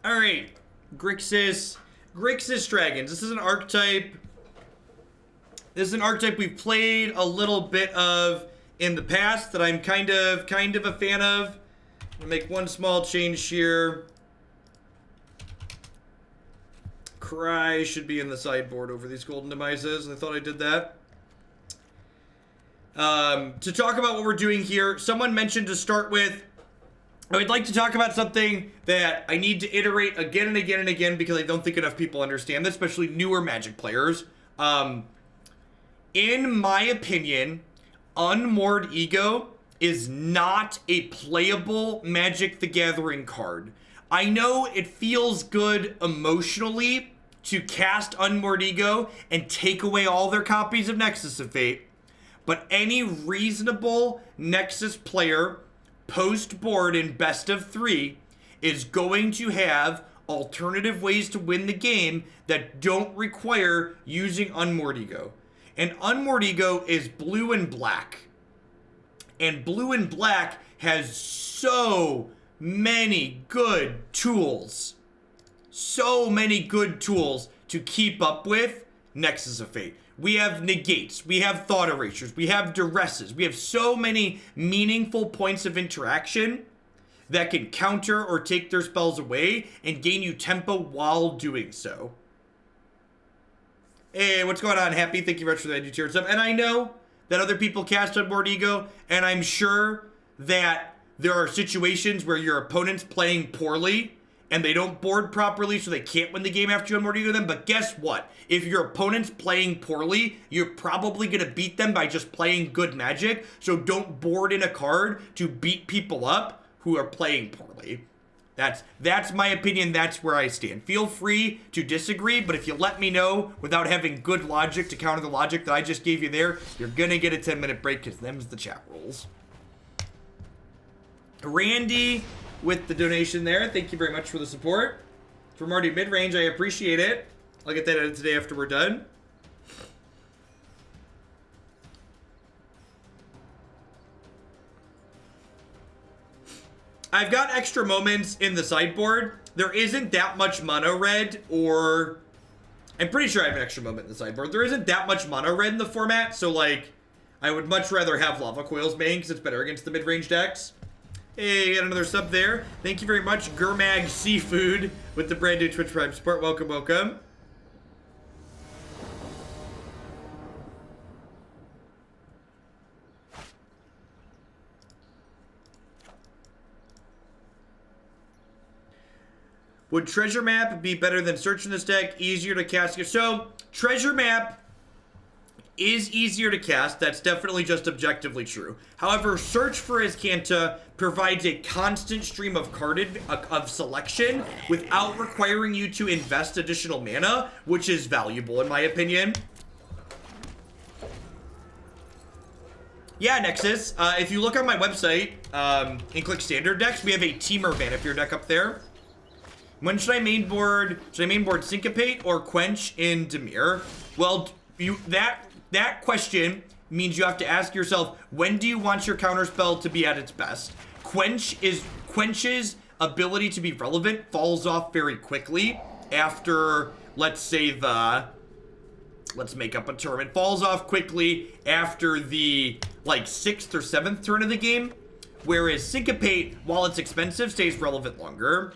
Alright. Grixis. Grixis Dragons. This is an archetype. This is an archetype we've played a little bit of in the past that I'm kind of a fan of. I'm gonna make one small change here. Cry should be in the sideboard over these golden demises. I thought I did that. To talk about what we're doing here, someone mentioned to start with, I would like to talk about something that I need to iterate again and again and again because I don't think enough people understand this, especially newer Magic players. In my opinion, Unmoored Ego is not a playable Magic the Gathering card. I know it feels good emotionally to cast Unmoored Ego and take away all their copies of Nexus of Fate, but any reasonable Nexus player post-board in best of 3 is going to have alternative ways to win the game that don't require using Unmoored Ego. And Unmoored Ego is blue and black. And blue and black has so many good tools. So many good tools to keep up with Nexus of Fate. We have negates, we have thought erasures, we have duresses, we have so many meaningful points of interaction that can counter or take their spells away and gain you tempo while doing so. Hey, what's going on, Happy? Thank you very much for the edgy tier sub. And I know that other people cast Unmoored Ego, and I'm sure that there are situations where your opponent's playing poorly and they don't board properly, so they can't win the game after you Unmoored Ego them. But guess what? If your opponent's playing poorly, you're probably going to beat them by just playing good Magic. So don't board in a card to beat people up who are playing poorly. That's my opinion. That's where I stand. Feel free to disagree, but if you let me know without having good logic to counter the logic that I just gave you there, you're going to get a 10-minute break because them's the chat rules. Randy with the donation there. Thank you very much for the support. From Marty Midrange, I appreciate it. I'll get that edited today after we're done. I've got extra moments in the sideboard. There isn't that much mono red, or I'm pretty sure I have an extra moment in the sideboard. There isn't that much mono red in the format, so like I would much rather have Lava Coils main because it's better against the mid-range decks. Hey, got another sub there. Thank you very much, Gurmag Seafood, with the brand new Twitch Prime support. Welcome, welcome. Would Treasure Map be better than Search in this deck? Easier to cast? So, Treasure Map is easier to cast. That's definitely just objectively true. However, Search for Azcanta provides a constant stream of of selection without requiring you to invest additional mana, which is valuable in my opinion. Yeah, Nexus. If you look on my website and click Standard Decks, we have a Temur Vanifier deck up there. When should I mainboard Syncopate or Quench in Dimir? Well, that question means you have to ask yourself, when do you want your counterspell to be at its best? Quench's ability to be relevant falls off very quickly after, let's say let's make up a term. It falls off quickly after the, like, 6th or 7th turn of the game, whereas Syncopate, while it's expensive, stays relevant longer.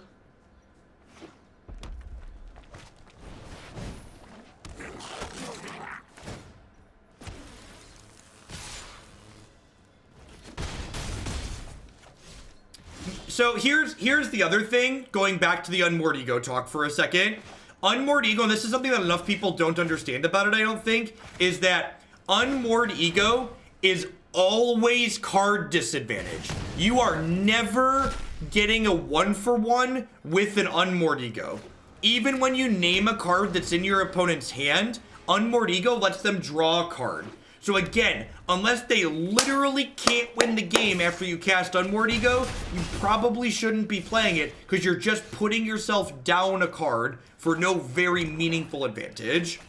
So here's the other thing, going back to the Unmoored Ego talk for a second. Unmoored Ego, and this is something that enough people don't understand about it, I don't think, is that Unmoored Ego is always card disadvantage. You are never getting a 1-for-1 with an Unmoored Ego. Even when you name a card that's in your opponent's hand, Unmoored Ego lets them draw a card. So again, unless they literally can't win the game after you cast Unmoored Ego, you probably shouldn't be playing it because you're just putting yourself down a card for no very meaningful advantage.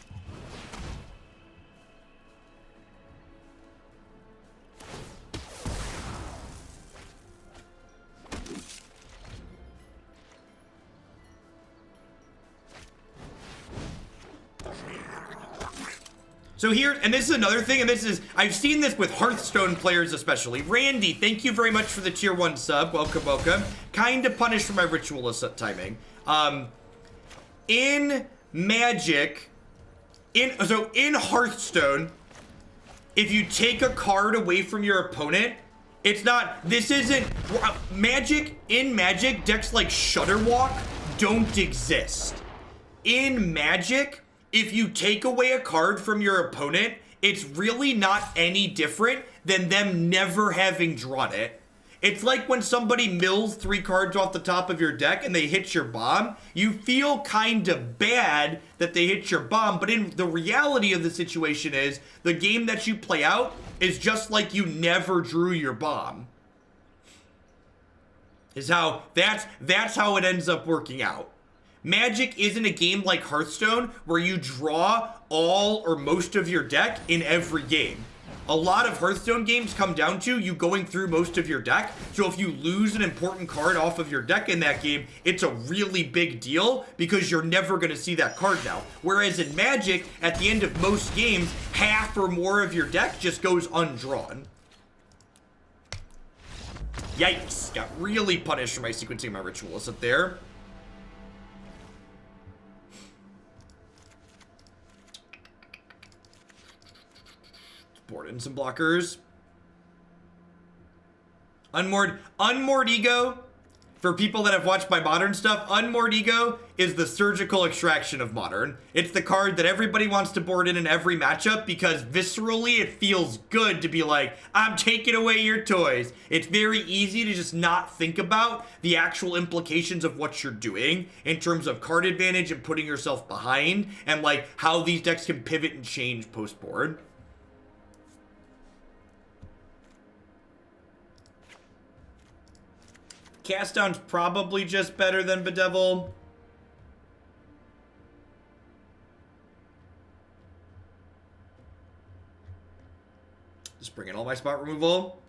So here, and this is another thing, and this is, I've seen this with Hearthstone players especially. Randy, thank you very much for the tier 1 sub. Welcome, welcome. Kinda punished for my Ritual of Soot timing. In Magic, in Hearthstone, if you take a card away from your opponent, it's not, this isn't, in Magic, decks like Shudderwalk don't exist. In Magic, if you take away a card from your opponent, it's really not any different than them never having drawn it. It's like when somebody mills 3 cards off the top of your deck and they hit your bomb. You feel kind of bad that they hit your bomb, but in the reality of the situation is the game that you play out is just like you never drew your bomb. Is how that's how it ends up working out. Magic isn't a game like Hearthstone where you draw all or most of your deck in every game. A lot of Hearthstone games come down to you going through most of your deck. So if you lose an important card off of your deck in that game, it's a really big deal because you're never going to see that card now. Whereas in Magic, at the end of most games, half or more of your deck just goes undrawn. Yikes. Got really punished for my sequencing my Ritual of Soot there. Board in some blockers. Unmoored Ego, for people that have watched my Modern stuff, Unmoored Ego is the surgical extraction of Modern. It's the card that everybody wants to board in every matchup because viscerally it feels good to be like, I'm taking away your toys. It's very easy to just not think about the actual implications of what you're doing in terms of card advantage and putting yourself behind and like how these decks can pivot and change post-board. Cast Down's probably just better than Bedevil. Just bring in all my spot removal.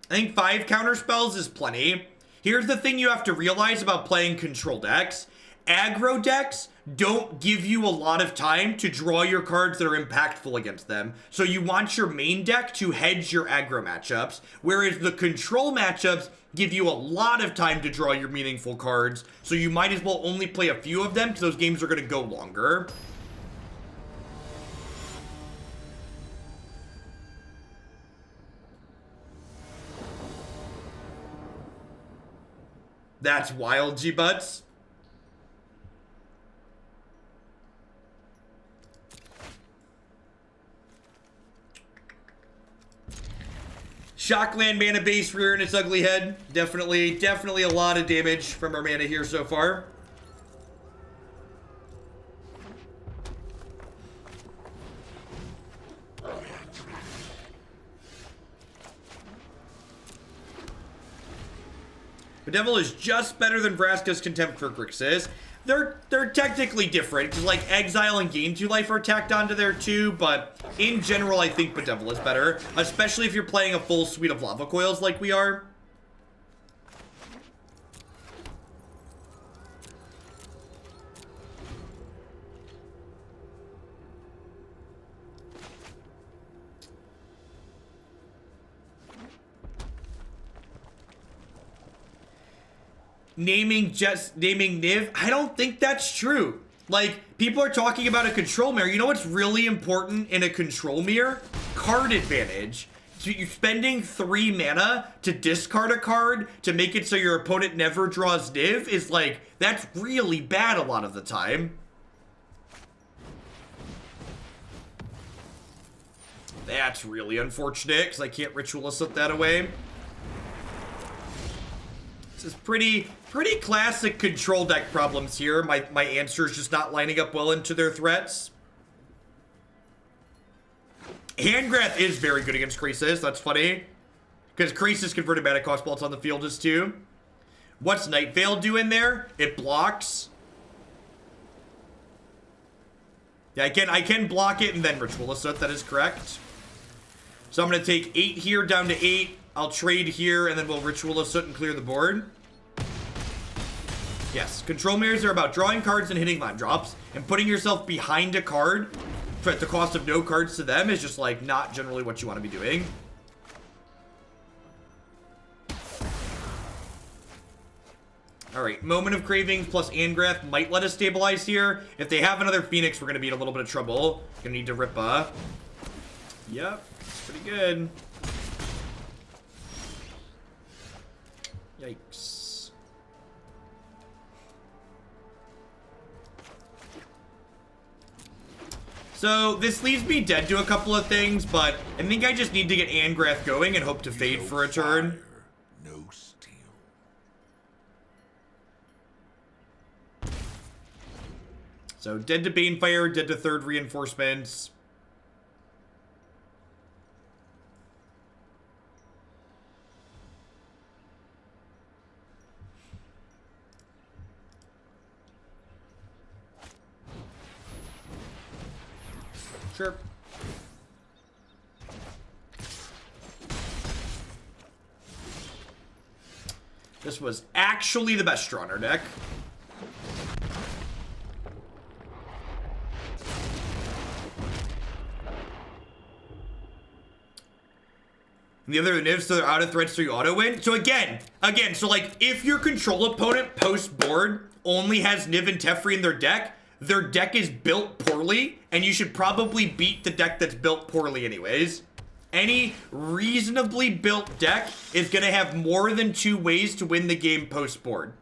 I think 5 counter spells is plenty. Here's the thing you have to realize about playing control decks. Aggro decks don't give you a lot of time to draw your cards that are impactful against them. So you want your main deck to hedge your aggro matchups, whereas the control matchups give you a lot of time to draw your meaningful cards. So you might as well only play a few of them because those games are going to go longer. That's wild, G-Butts. Shockland mana base rearing its ugly head. Definitely a lot of damage from our mana here so far. Bedevil is just better than Vraska's Contempt for Grixis. They're technically different, because like Exile and Gain 2 Life are tacked onto there too, but in general I think Bedevil is better, especially if you're playing a full suite of Lava Coils like we are. Naming Niv, I don't think that's true. Like, people are talking about a control mirror. You know what's really important in a control mirror? Card advantage. So you're spending 3 mana to discard a card to make it so your opponent never draws Niv is like, that's really bad a lot of the time. That's really unfortunate because I can't Ritual of Soot that away. This is pretty classic control deck problems here. My answer is just not lining up well into their threats. Angrath is very good against Grixis. That's funny. Because Grixis converted mana cost while it's on the field is too. What's Night Veil do in there? It blocks. Yeah, I can block it and then Ritual of Soot. That is correct. So I'm going to take 8 here down to 8. I'll trade here, and then we'll Ritual of Soot and clear the board. Yes, control mirrors are about drawing cards and hitting land drops. And putting yourself behind a card at the cost of no cards to them is just, like, not generally what you want to be doing. Alright, Moment of Craving plus Angrath might let us stabilize here. If they have another Phoenix, we're going to be in a little bit of trouble. Gonna need to rip up. Yep, it's pretty good. Yikes. So, this leaves me dead to a couple of things, but I think I just need to get Angrath going and hope to fade for a turn. No steel. So, dead to Banefire, dead to third reinforcements. Sure. This was actually the best draw in our deck. And the other Nivs, so they're out of threats, so you auto win. So again, so like if your control opponent post board only has Niv and Teferi in their deck is built poorly, and you should probably beat the deck that's built poorly anyways. Any reasonably built deck is going to have more than 2 ways to win the game post-board.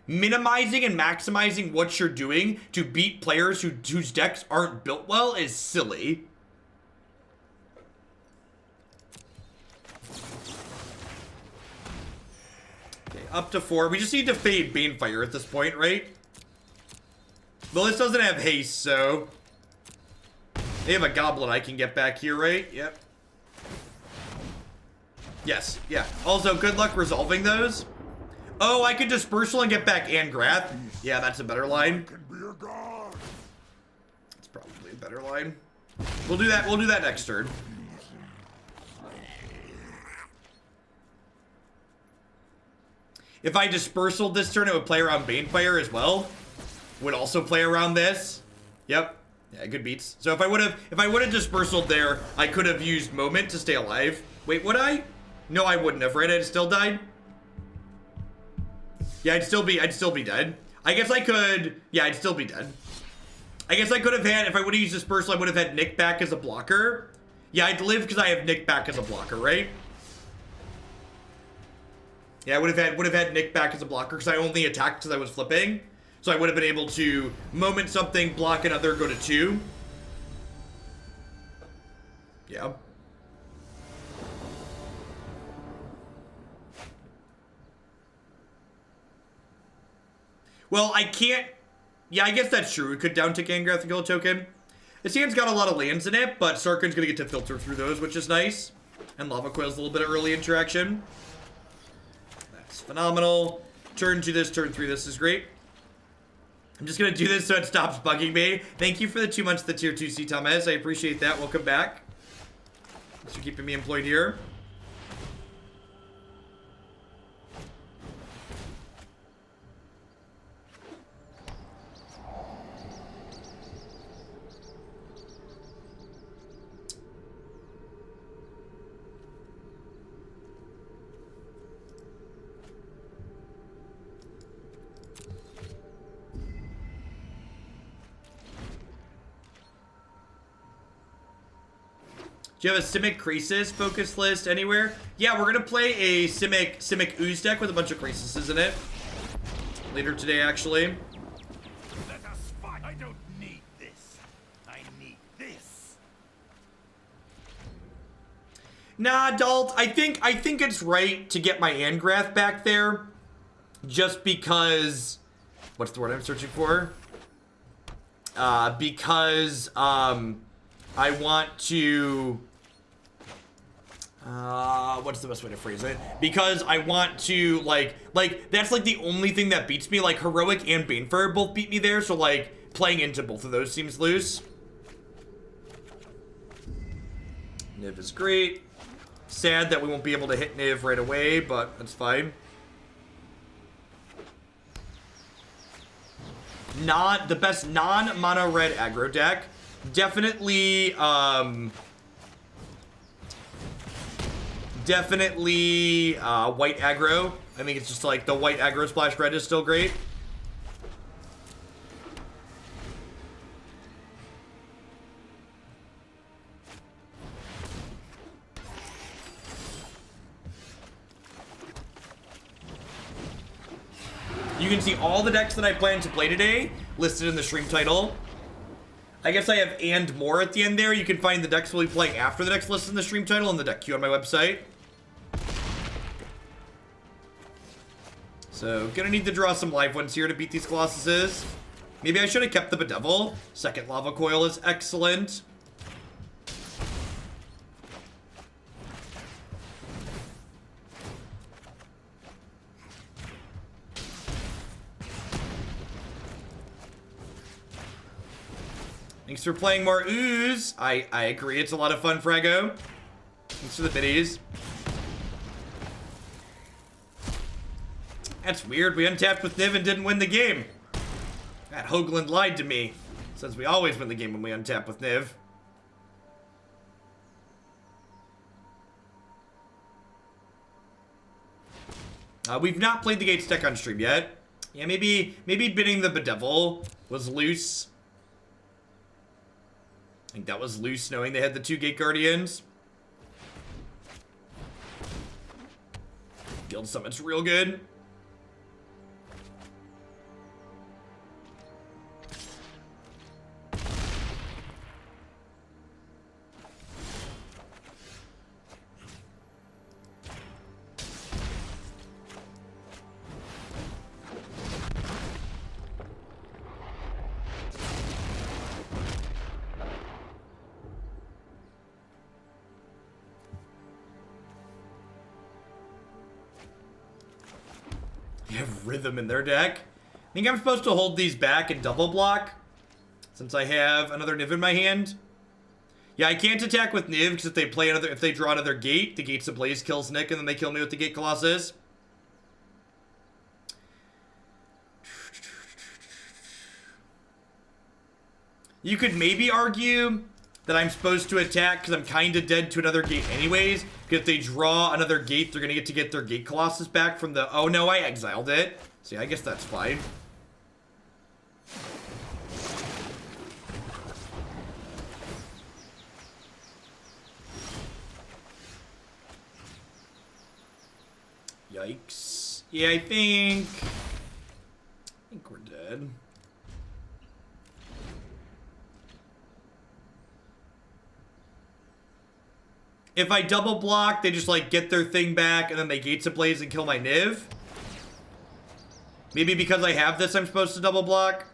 Minimizing and maximizing what you're doing to beat players whose decks aren't built well is silly. Okay, up to 4. We just need to fade Banefire at this point, right? Well, this doesn't have haste, so... They have a Goblin I can get back here, right? Yep. Yes, yeah. Also, good luck resolving those. Oh, I could Dispersal and get back Angrath. Yeah, that's a better line. It's probably a better line. We'll do that next turn. If I Dispersal this turn, it would play around Banefire as well. Would also play around this. Yep. Yeah, good beats. So if I would have Dispersaled there, I could have used Moment to stay alive. Wait, would I? No, I wouldn't have, right? I'd still died. Yeah, I'd still be dead. I guess I could. Yeah, I'd still be dead. I guess I could have had, if I would have used Dispersal, I would have had Nick back as a blocker. Yeah, I'd live because I have Nick back as a blocker, right? Yeah, I would have had Nick back as a blocker because I only attacked because I was flipping. So I would have been able to Moment something, block another, go to 2. Yeah. Well, I can't... Yeah, I guess that's true. We could down tick Angrath and kill a token. This hand's got a lot of lands in it, but Sarkhan's going to get to filter through those, which is nice. And Lava Coil's a little bit of early interaction. That's phenomenal. Turn 2 this, turn 3 this is great. I'm just going to do this so it stops bugging me. Thank you for the 2 months of the tier 2 C, Thomas. I appreciate that. Welcome back. Thanks for keeping me employed here. Do you have a Simic Grixis focus list anywhere? Yeah, we're gonna play a Simic Ooze deck with a bunch of Grixis in it. Later today, actually. Let us fight. I don't need this. I need this. Nah, Dalt, I think it's right to get my Angrath back there. Just because... What's the word I'm searching for? Because, I want to... what's the best way to phrase it? Because I want to, like, that's, like, the only thing that beats me. Like, Heroic and Banefire both beat me there, so, like, playing into both of those seems loose. Niv is great. Sad that we won't be able to hit Niv right away, but that's fine. the best non-mono red aggro deck. Definitely, white aggro. I think it's just like the white aggro splash red is still great. You can see all the decks that I plan to play today listed in the stream title. I guess I have and more at the end there. You can find the decks we'll be playing after the decks listed in the stream title and the deck queue on my website. So, gonna need to draw some live ones here to beat these Colossuses. Maybe I should have kept the Bedevil. Second Lava Coil is excellent. Thanks for playing more Ooze. I agree, it's a lot of fun, Frago. Thanks for the biddies. That's weird, we untapped with Niv and didn't win the game. That Hoagland lied to me. Says we always win the game when we untap with Niv. We've not played the Gates deck on stream yet. Yeah, maybe bidding the Bedevil was loose. I think that was loose, knowing they had the 2 Gate Guardians. Guild Summit's real good. Rhythm in their deck. I think I'm supposed to hold these back and double block since I have another Niv in my hand. Yeah, I can't attack with Niv because if they draw another gate, the Gates Ablaze kills Nick and then they kill me with the Gate Colossus. You could maybe argue that I'm supposed to attack because I'm kind of dead to another gate anyways. Because if they draw another gate, they're going to get their Gate Colossus back from the... Oh no, I exiled it. So yeah, I guess that's fine. Yikes. Yeah, I think we're dead. If I double block, they just like get their thing back and then they Gates Ablaze and kill my Niv. Maybe because I have this, I'm supposed to double block.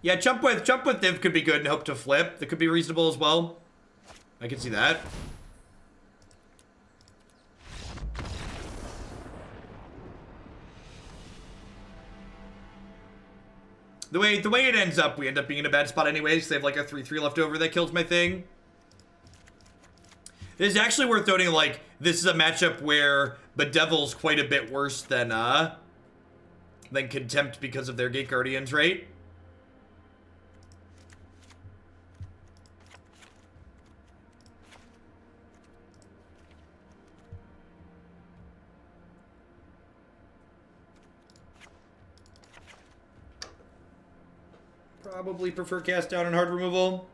Yeah, jump with Niv could be good and hope to flip. That could be reasonable as well. I can see that. The way it ends up, we end up being in a bad spot anyways. They have like a 3/3 left over that kills my thing. It is actually worth noting, like, this is a matchup where Bedevil's quite a bit worse than Contempt because of their Gate Guardians, right? Probably prefer cast down and hard removal.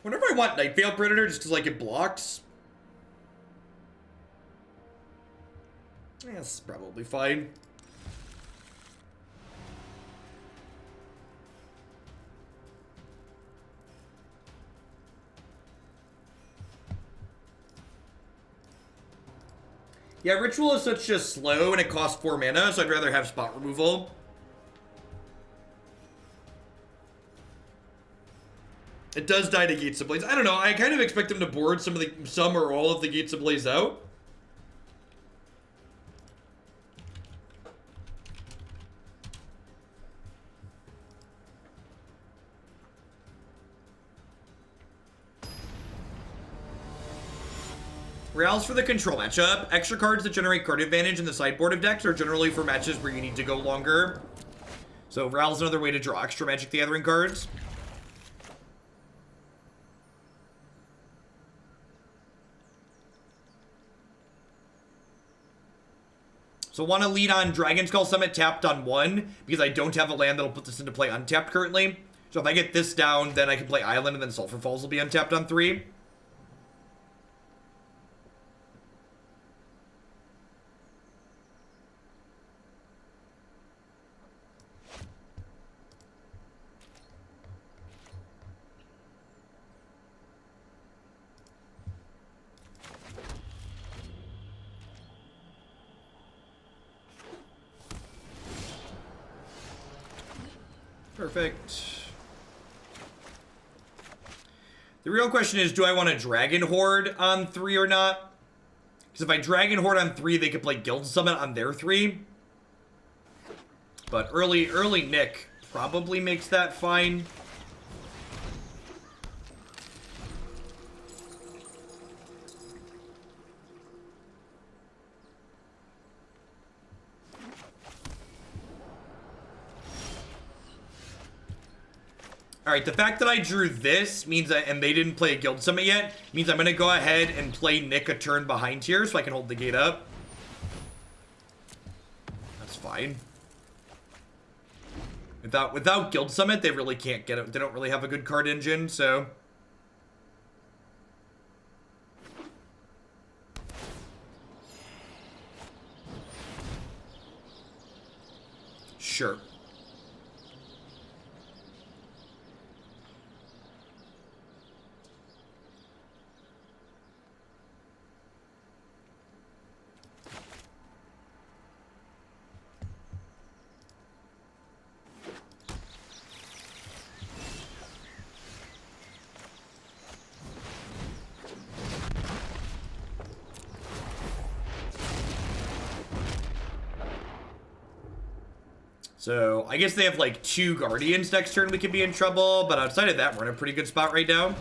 Whenever I want Night Veil Predator, just because like it blocks. Yeah, that's probably fine. Yeah, Ritual of Soot's just slow and it costs 4 mana, so I'd rather have spot removal. It does die to Gates Ablaze. I don't know, I kind of expect him to board some or all of the Gates Ablaze out. Rails for the control matchup. Extra cards that generate card advantage in the sideboard of decks are generally for matches where you need to go longer. So Rails is another way to draw extra Magic the Gathering cards. So want to lead on Dragonskull Summit tapped on 1 because I don't have a land that'll put this into play untapped currently. So if I get this down, then I can play Island and then Sulfur Falls will be untapped on 3. Perfect. The real question is, do I want to Dragon Hoard on 3 or not? Because if I Dragon Hoard on 3, they could play Guild Summit on their 3. But early Nick probably makes that fine. Alright, the fact that I drew this means that, and they didn't play a Guild Summit yet, means I'm going to go ahead and play Nick a turn behind here so I can hold the gate up. That's fine. Without Guild Summit, they really can't get it. They don't really have a good card engine, so... Sure. So, I guess they have like 2 Guardians next turn we could be in trouble, but outside of that, we're in a pretty good spot right now.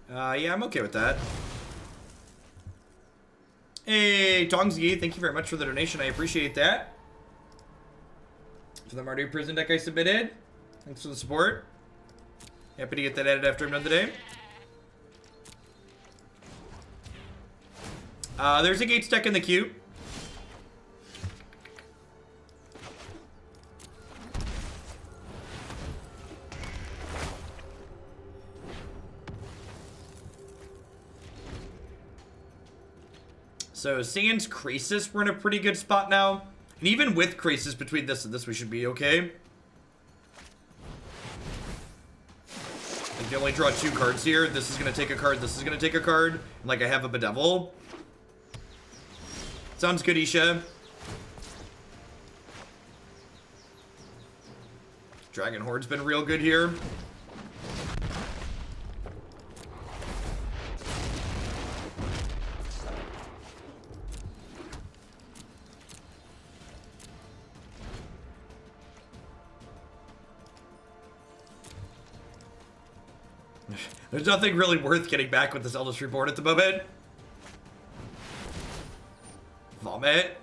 Yeah, I'm okay with that. Hey, Tongzi, thank you very much for the donation. I appreciate that. For the Mardu Prison deck I submitted. Thanks for the support. Happy to get that added after I'm done today. There's a Gates deck in the queue. So, sans Grixis, we're in a pretty good spot now. And even with Grixis between this and this, we should be okay. I can only draw 2 cards here. This is going to take a card, this is going to take a card. And, like, I have a Bedevil. Sounds good, Isha. Dragon Hoard's been real good here. There's nothing really worth getting back with this Eldest Reborn at the moment. Vomit.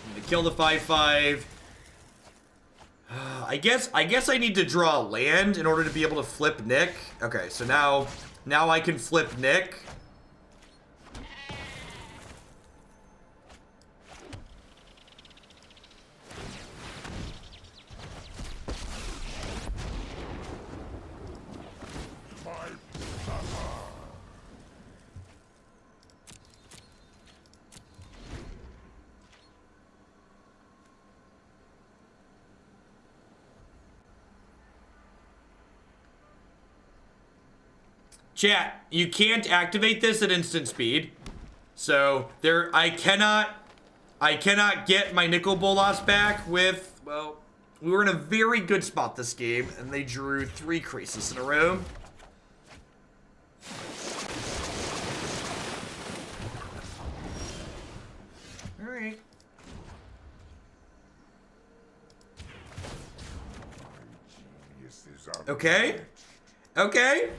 I'm gonna kill the 5/5. I guess I need to draw land in order to be able to flip Nick. Okay, so now I can flip Nick. Chat, you can't activate this at instant speed. So I cannot get my Nicol Bolas back with, well, we were in a very good spot this game and they drew 3 Grixis in a row. Okay. Okay.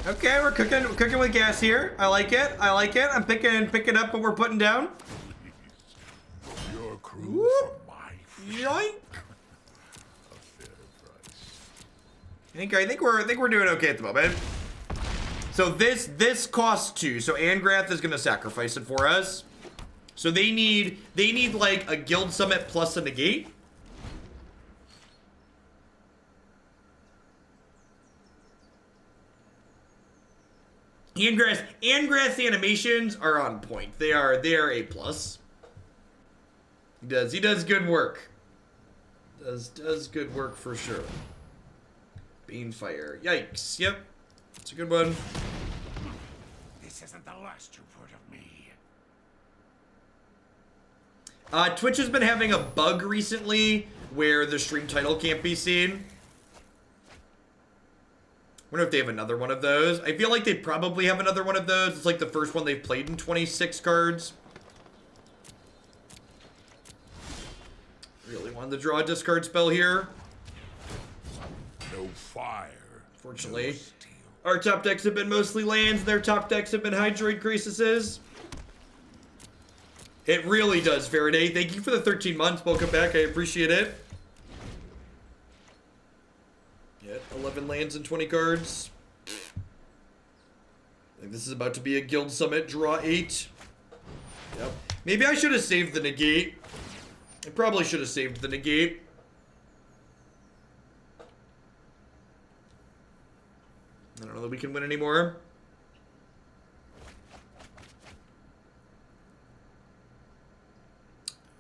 Okay, we're cooking with gas here. I like it. I like it. I'm picking up what we're putting down. Your crew for my Yoink. I think we're doing okay at the moment. So this costs 2. So Angrath is gonna sacrifice it for us. So they need like a guild summit plus a negate. Angrath's animations are on point. They are A+. He does good work. Does good work for sure. Banefire. Yikes. Yep. It's a good one. This isn't the last you've heard of me. Twitch has been having a bug recently where the stream title can't be seen. Wonder if they have another one of those. I feel like they probably have another one of those. It's like the first one they've played in 26 cards. Really wanted to draw a discard spell here. No fire. Fortunately, no steel. our top decks have been mostly lands. Their top decks have been Hydroid Grixis. It really does, Faraday. Thank you for the 13 months. Welcome back. I appreciate it. Yeah, 11 lands and 20 cards. I think this is about to be a guild summit. Draw 8. Yep. Maybe I should have saved the negate. I probably should have saved the negate. I don't know that we can win anymore.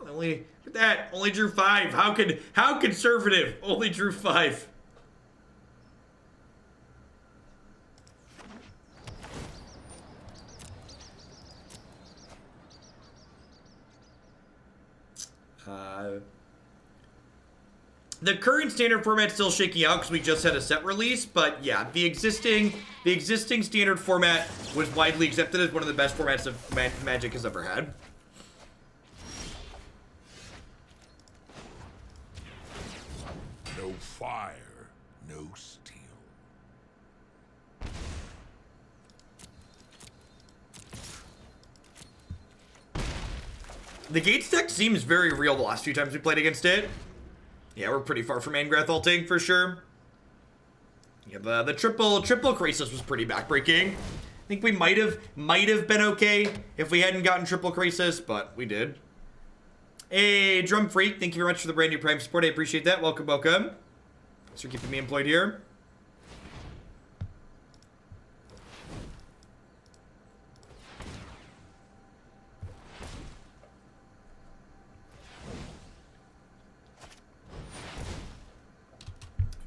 Look at that. Only drew 5. How conservative? Only drew 5. The current standard format's still shaking out because we just had a set release, but yeah, the existing standard format was widely accepted as one of the best formats of Magic has ever had. No fire, no steel. The Gates deck seems very real the last few times we played against it. Yeah, we're pretty far from Angrath ulting for sure. Yeah, the triple Grixis was pretty backbreaking. I think we might have been okay if we hadn't gotten triple Grixis, but we did. Hey, Drum Freak, thank you very much for the brand new Prime support. I appreciate that. Welcome, welcome. Thanks for keeping me employed here.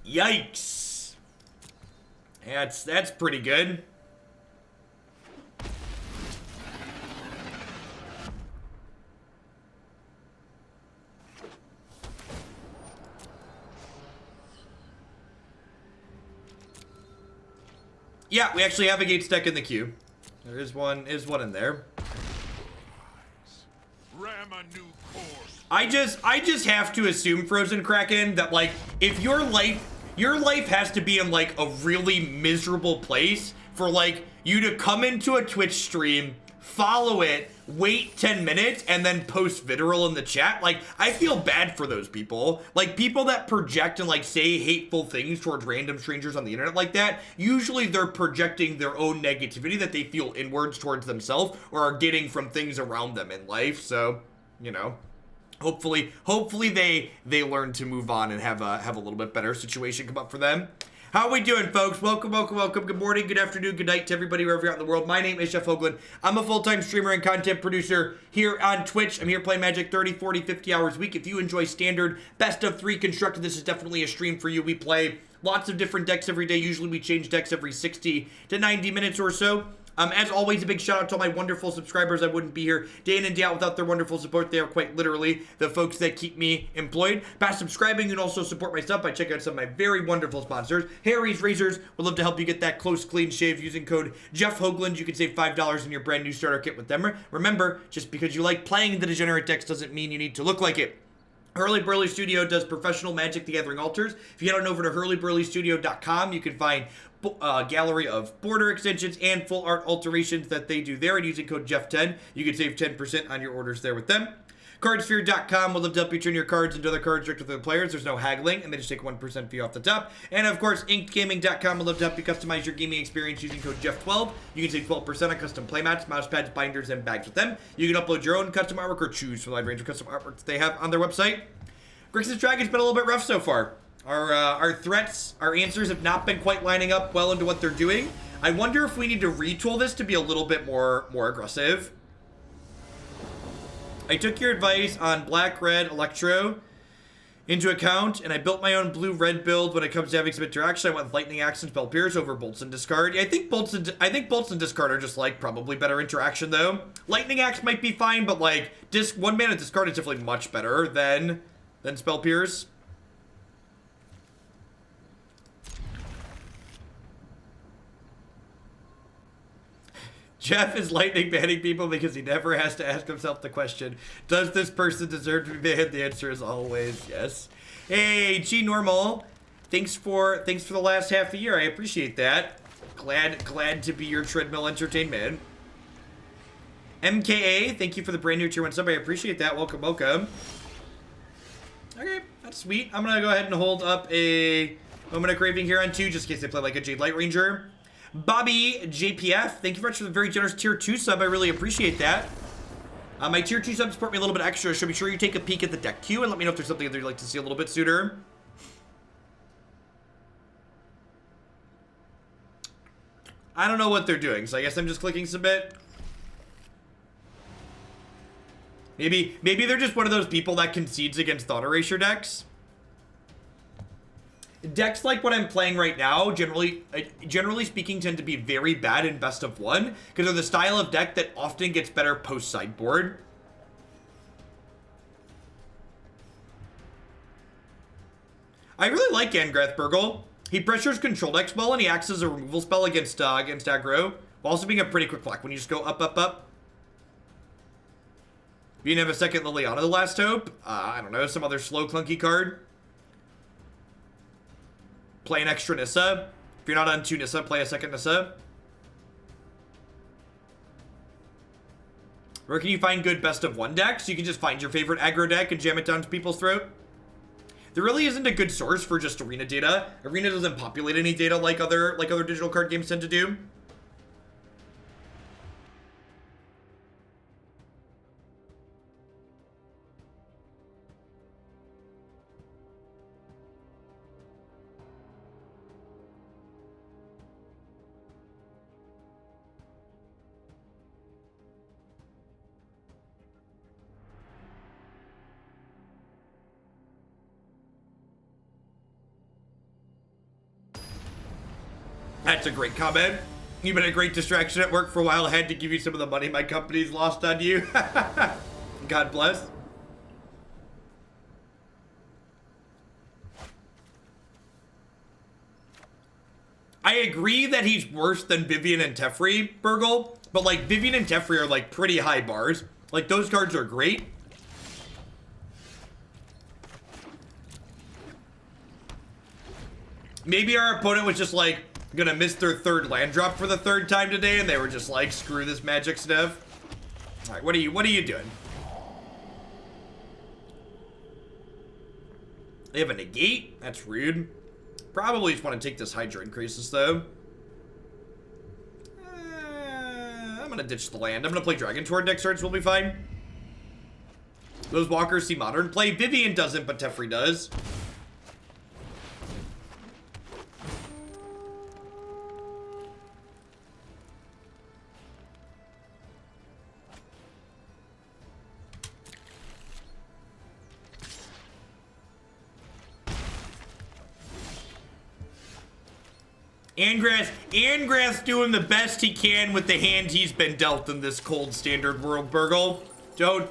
Yikes. That's pretty good. Yeah, we actually have a Gates deck in the queue. There is one in there. Ram a new course. I just have to assume, Frozen Kraken, that like if your life has to be in like a really miserable place for like you to come into a Twitch stream, follow it, wait 10 minutes, and then post vitriol in the chat. Like, I feel bad for those people. Like, people that project and like say hateful things towards random strangers on the internet like that, usually they're projecting their own negativity that they feel inwards towards themselves or are getting from things around them in life. So, you know, hopefully they learn to move on and have a little bit better situation come up for them. How are we doing, folks? Welcome. Good morning, good afternoon, good night to everybody wherever you're out in the world. My name is Chef Hoagland. I'm a full-time streamer and content producer here on Twitch. I'm here playing Magic 30, 40, 50 hours a week. If you enjoy standard best of 3 constructed, this is definitely a stream for you. We play lots of different decks every day. Usually we change decks every 60 to 90 minutes or so. As always, a big shout out to all my wonderful subscribers. I wouldn't be here day in and day out without their wonderful support. They are quite literally the folks that keep me employed. By subscribing, you can also support my stuff by checking out some of my very wonderful sponsors. Harry's Razors would love to help you get that close, clean shave using code Jeff Hoagland. You can save $5 in your brand new starter kit with them. Remember, just because you like playing the degenerate decks doesn't mean you need to look like it. Hurly Burly Studio does professional Magic the Gathering altars. If you head on over to hurlyburlystudio.com, you can find a gallery of border extensions and full art alterations that they do there. And using code Jeff10, you can save 10% on your orders there with them. Cardsphere.com will love to help you turn your cards into other cards direct to the players. There's no haggling, and they just take 1% fee off the top. And of course, InkedGaming.com will love to help you customize your gaming experience using code Jeff12. You can save 12% on custom playmats, mouse pads, binders, and bags with them. You can upload your own custom artwork or choose from the wide range of custom artworks they have on their website. Grixis Dragon's been a little bit rough so far. Our threats, our answers have not been quite lining up well into what they're doing. I wonder if we need to retool this to be a little bit more aggressive. I took your advice on Black-Red Electro into account, and I built my own Blue-Red build when it comes to having some interaction. I went with Lightning Axe and Spell Pierce over Bolts and Discard. Yeah, I think Bolts and Discard are just, like, probably better interaction, though. Lightning Axe might be fine, but, like, one mana Discard is definitely much better than Spell Pierce. Jeff is lightning banning people because he never has to ask himself the question, does this person deserve to be banned? The answer is always yes. Hey, G Normal, thanks for the last half a year. I appreciate that. Glad to be your treadmill entertainment. MKA, thank you for the brand new tier 1 sub. I appreciate that. Welcome. Okay, that's sweet. I'm gonna go ahead and hold up a Moment of Craving here on 2, just in case they play like a Jade Light Ranger. Bobby JPF, thank you very much for the very generous tier 2 sub. I really appreciate that. My tier 2 subs support me a little bit extra, so be sure you take a peek at the deck queue and let me know if there's something that you'd like to see a little bit sooner. I don't know what they're doing, so I guess I'm just clicking submit. Maybe they're just one of those people that concedes against Thought Erasure decks. Decks like what I'm playing right now, generally speaking, tend to be very bad in best of one, because they're the style of deck that often gets better post-sideboard. I really like Angrath Burgle. He pressures control decks well, and he acts as a removal spell against aggro, while also being a pretty quick flack when you just go up, up, up. You can have a second Liliana the Last Hope. I don't know, some other slow, clunky card. Play an extra Nissa. If you're not on 2 Nissa, play a second Nissa. Where can you find good best of 1 decks? You can just find your favorite aggro deck and jam it down to people's throat. There really isn't a good source for just arena data. Arena doesn't populate any data like other digital card games tend to do. That's a great comment. You've been a great distraction at work for a while. I had to give you some of the money my company's lost on you. God bless. I agree that he's worse than Vivian and Teferi, Burgle, but like Vivian and Teferi are like pretty high bars. Like those cards are great. Maybe our opponent was just like gonna miss their 3rd land drop for the 3rd time today, and they were just like, screw this magic stuff. All right, what are you doing? They have a negate? That's rude. Probably just want to take this Hydra Increases, though. I'm gonna ditch the land. I'm gonna play Dragon Toward next turn, so we'll be fine. Those walkers see modern play. Vivian doesn't, but Teferi does. Angrath's doing the best he can with the hand he's been dealt in this cold standard world, Burgle. Don't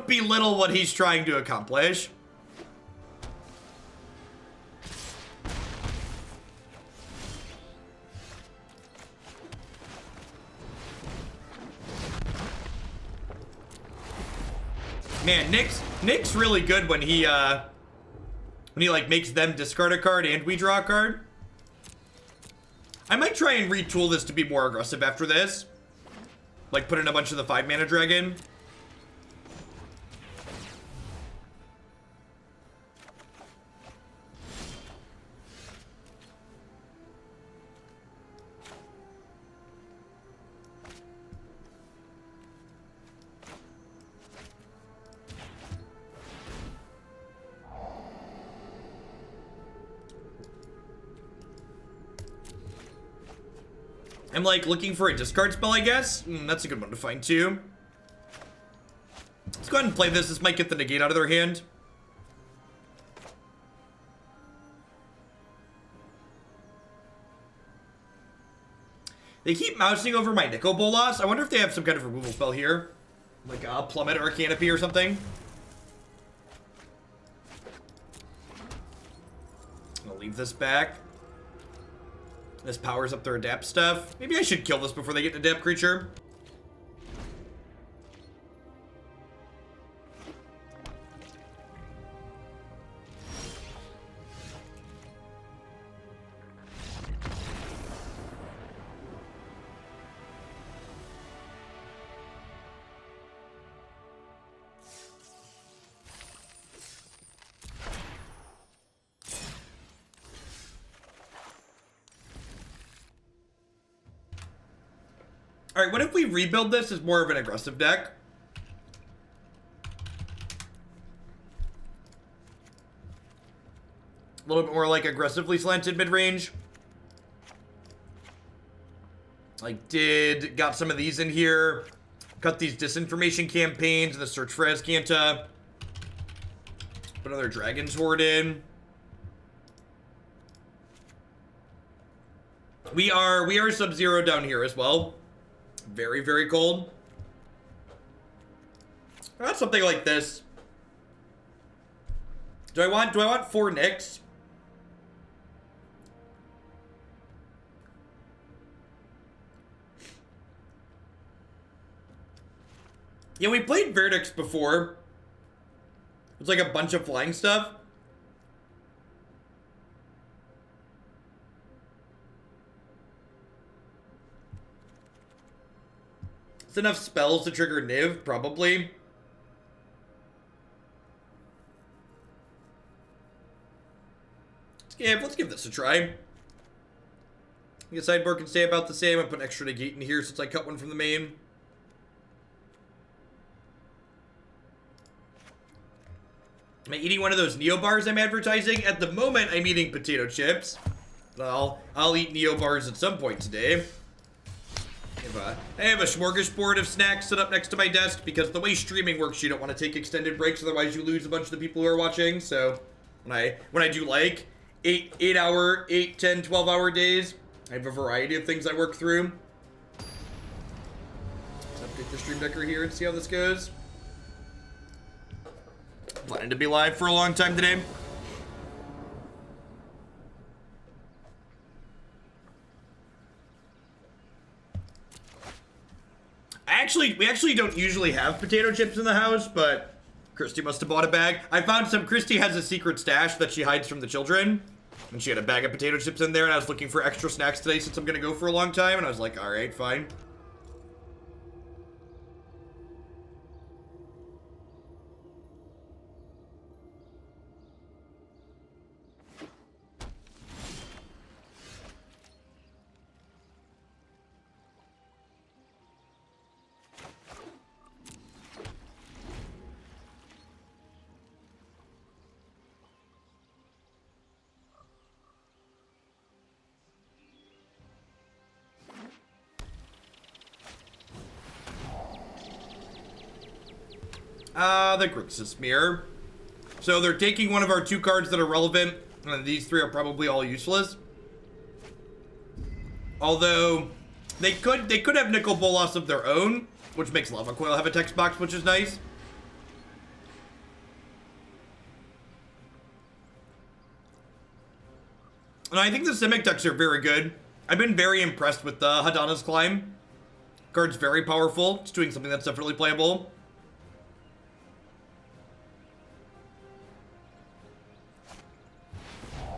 belittle what he's trying to accomplish. Man, Nick's really good when he like makes them discard a card and we draw a card. I might try and retool this to be more aggressive after this. Like put in a bunch of the 5-mana dragon. I'm like looking for a discard spell, I guess. That's a good one to find too. Let's go ahead and play this. This might get the negate out of their hand. They keep mousing over my Nicol Bolas. I wonder if they have some kind of removal spell here. Like a plummet or a canopy or something. I'll leave this back. This powers up their adapt stuff. Maybe I should kill this before they get an adapt creature. Alright, what if we rebuild this as more of an aggressive deck? A little bit more like aggressively slanted mid-range. Like got some of these in here. Cut these disinformation campaigns, the search for Azcanta. Put another Dragon's Hoard in. We are sub-zero down here as well. Very, very cold. That's something like this. Do I want 4 Nicks? Yeah, we played Verdicts before. It's like a bunch of flying stuff. It's enough spells to trigger Niv, probably. Let's give this a try. I think the sideboard can stay about the same. I put an extra negate in here since I cut one from the main. Am I eating one of those Neo bars I'm advertising? At the moment, I'm eating potato chips. But I'll eat Neo bars at some point today. I have a smorgasbord of snacks set up next to my desk because the way streaming works, you don't want to take extended breaks, otherwise you lose a bunch of the people who are watching. So when I do like 8, 10, 12 hour days, I have a variety of things I work through. Let's update the stream decker here and see how this goes. Planning to be live for a long time today. We actually don't usually have potato chips in the house, but Christy must have bought a bag. I found some. Christy has a secret stash that she hides from the children, and she had a bag of potato chips in there, and I was looking for extra snacks today since I'm gonna go for a long time, and I was like, all right, fine. The Grixis Mirror. So they're taking one of our 2 cards that are relevant, and these 3 are probably all useless. Although, they could have Nicol Bolas of their own, which makes Lava Coil have a text box, which is nice. And I think the Simic decks are very good. I've been very impressed with the Hadana's Climb. Card's very powerful. It's doing something that's definitely playable.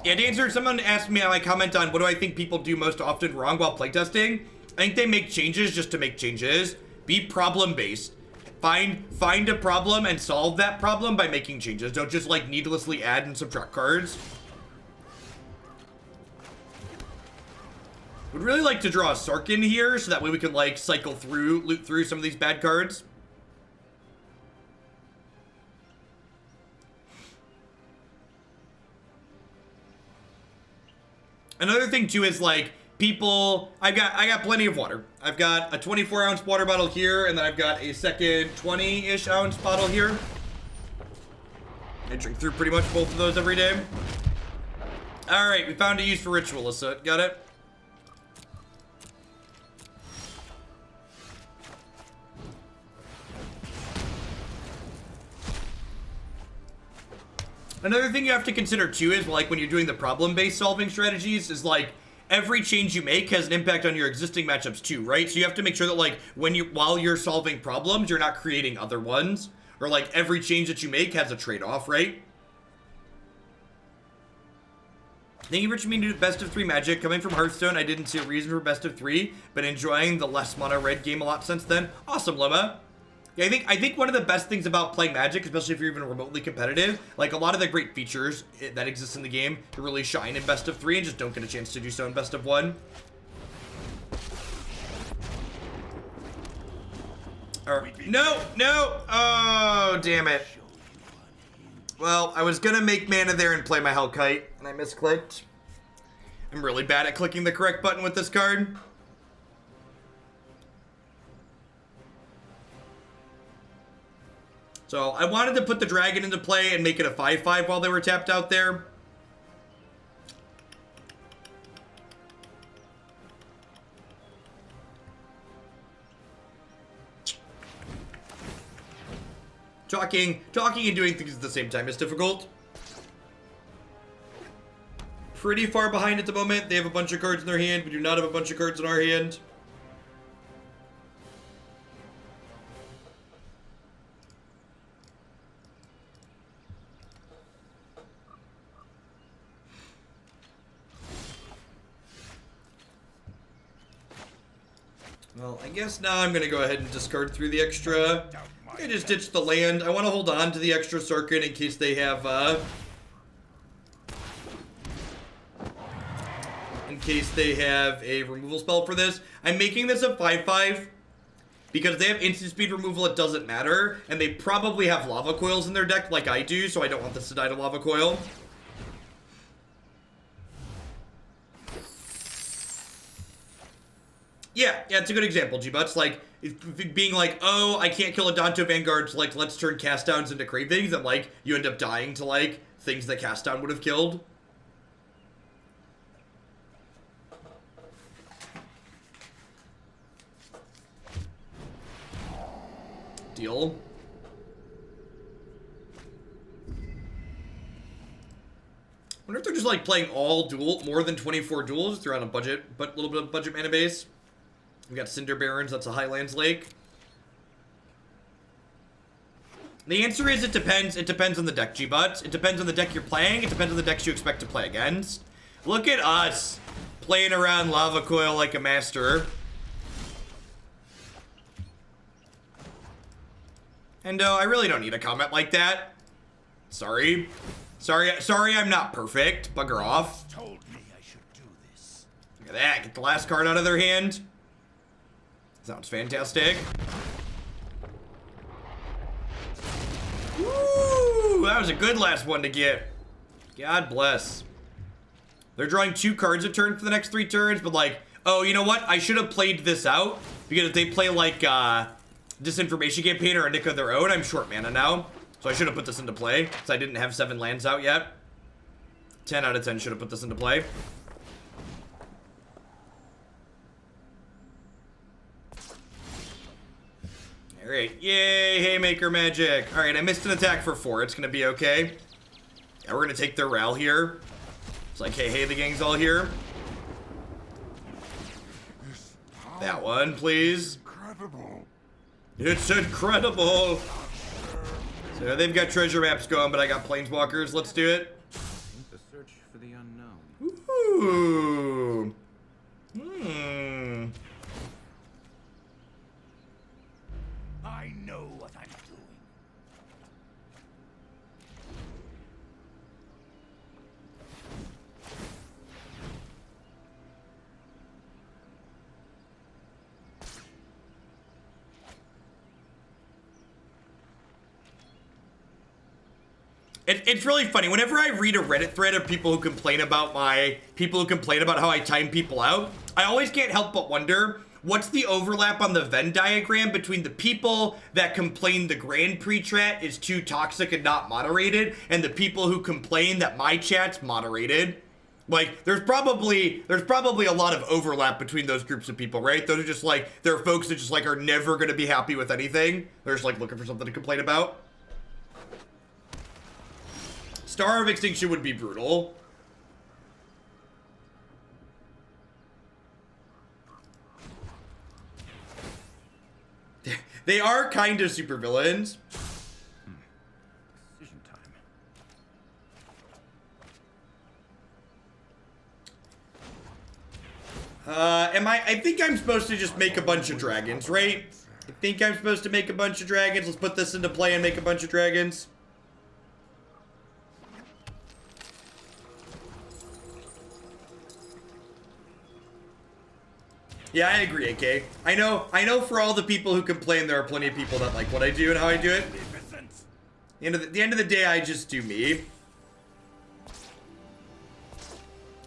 Yeah, to answer, someone asked me my comment on what do I think people do most often wrong while playtesting. I think they make changes just to make changes. Be problem-based. Find a problem and solve that problem by making changes. Don't just like needlessly add and subtract cards. Would really like to draw a Sarkhan here so that way we can like cycle through, loot through some of these bad cards. Another thing too is like people, I got plenty of water. I've got a 24-ounce water bottle here, and then I've got a second 20-ish ounce bottle here. I drink through pretty much both of those every day. All right, we found a use for Ritual of Soot. Got it? Another thing you have to consider too is like when you're doing the problem-based solving strategies is like every change you make has an impact on your existing matchups too, right? So you have to make sure that like while you're solving problems, you're not creating other ones, or like every change that you make has a trade-off, right? Thank you for tuning to Best of 3 Magic. Coming from Hearthstone, I didn't see a reason for Best of 3, but enjoying the less mono red game a lot since then. Awesome, Lemma. Yeah, I think one of the best things about playing Magic, especially if you're even remotely competitive, like a lot of the great features that exist in the game to really shine in Best of 3 and just don't get a chance to do so in Best of 1. No! Oh, damn it. Well, I was gonna make mana there and play my Hellkite, and I misclicked. I'm really bad at clicking the correct button with this card. So I wanted to put the dragon into play and make it a 5/5 while they were tapped out there. Talking and doing things at the same time is difficult. Pretty far behind at the moment. They have a bunch of cards in their hand. We do not have a bunch of cards in our hand. Well, I guess now I'm going to go ahead and discard through the extra. I just ditched the land. I want to hold on to the extra Sarkhan in case they have, a removal spell for this. I'm making this a 5/5 because they have instant speed removal, it doesn't matter. And they probably have Lava Coils in their deck like I do, so I don't want this to die to Lava Coil. Yeah, it's a good example, G-Butts. Like, being like, oh, I can't kill a Danto Vanguard, so, like, let's turn cast downs into cravings, and, like, you end up dying to, like, things that cast down would have killed. Deal. I wonder if they're just, like, playing all more than 24 duels. They're on a budget, but a little bit of budget mana base. We got Cinder Barrens, that's a Highlands Lake. The answer is it depends. It depends on the deck, G-Butts. It depends on the deck you're playing. It depends on the decks you expect to play against. Look at us playing around Lava Coil like a master. And I really don't need a comment like that. Sorry, I'm not perfect. Bugger off. Told me I should do this. Look at that. Get the last card out of their hand. Sounds fantastic. Woo! That was a good last one to get. God bless. They're drawing 2 cards a turn for the next 3 turns, but like, oh, you know what? I should have played this out, because if they play like Disinformation Campaign or a Nick of their own, I'm short mana now. So I should have put this into play, because I didn't have 7 lands out yet. 10 out of 10 should have put this into play. Alright, yay, Haymaker Magic. Alright, I missed an attack for 4. It's gonna be okay. Yeah, we're gonna take their Ral here. It's like, hey, the gang's all here. That one, please. Incredible. It's incredible. So they've got treasure maps going, but I got planeswalkers. Let's do it. The search for the unknown. Ooh. I know what I'm doing. It's really funny. Whenever I read a Reddit thread of people who complain about how I time people out, I always can't help but wonder, what's the overlap on the Venn diagram between the people that complain the Grand Prix chat is too toxic and not moderated, and the people who complain that my chat's moderated? Like, there's probably a lot of overlap between those groups of people, right? Those are just like, there are folks that just like are never gonna be happy with anything. They're just like looking for something to complain about. Star of Extinction would be brutal. They are kind of supervillains. Decision time. I think I'm supposed to just make a bunch of dragons, right? I think I'm supposed to make a bunch of dragons. Let's put this into play and make a bunch of dragons. Yeah, I agree, AK. I know for all the people who complain, there are plenty of people that like what I do and how I do it. The end of the day, I just do me.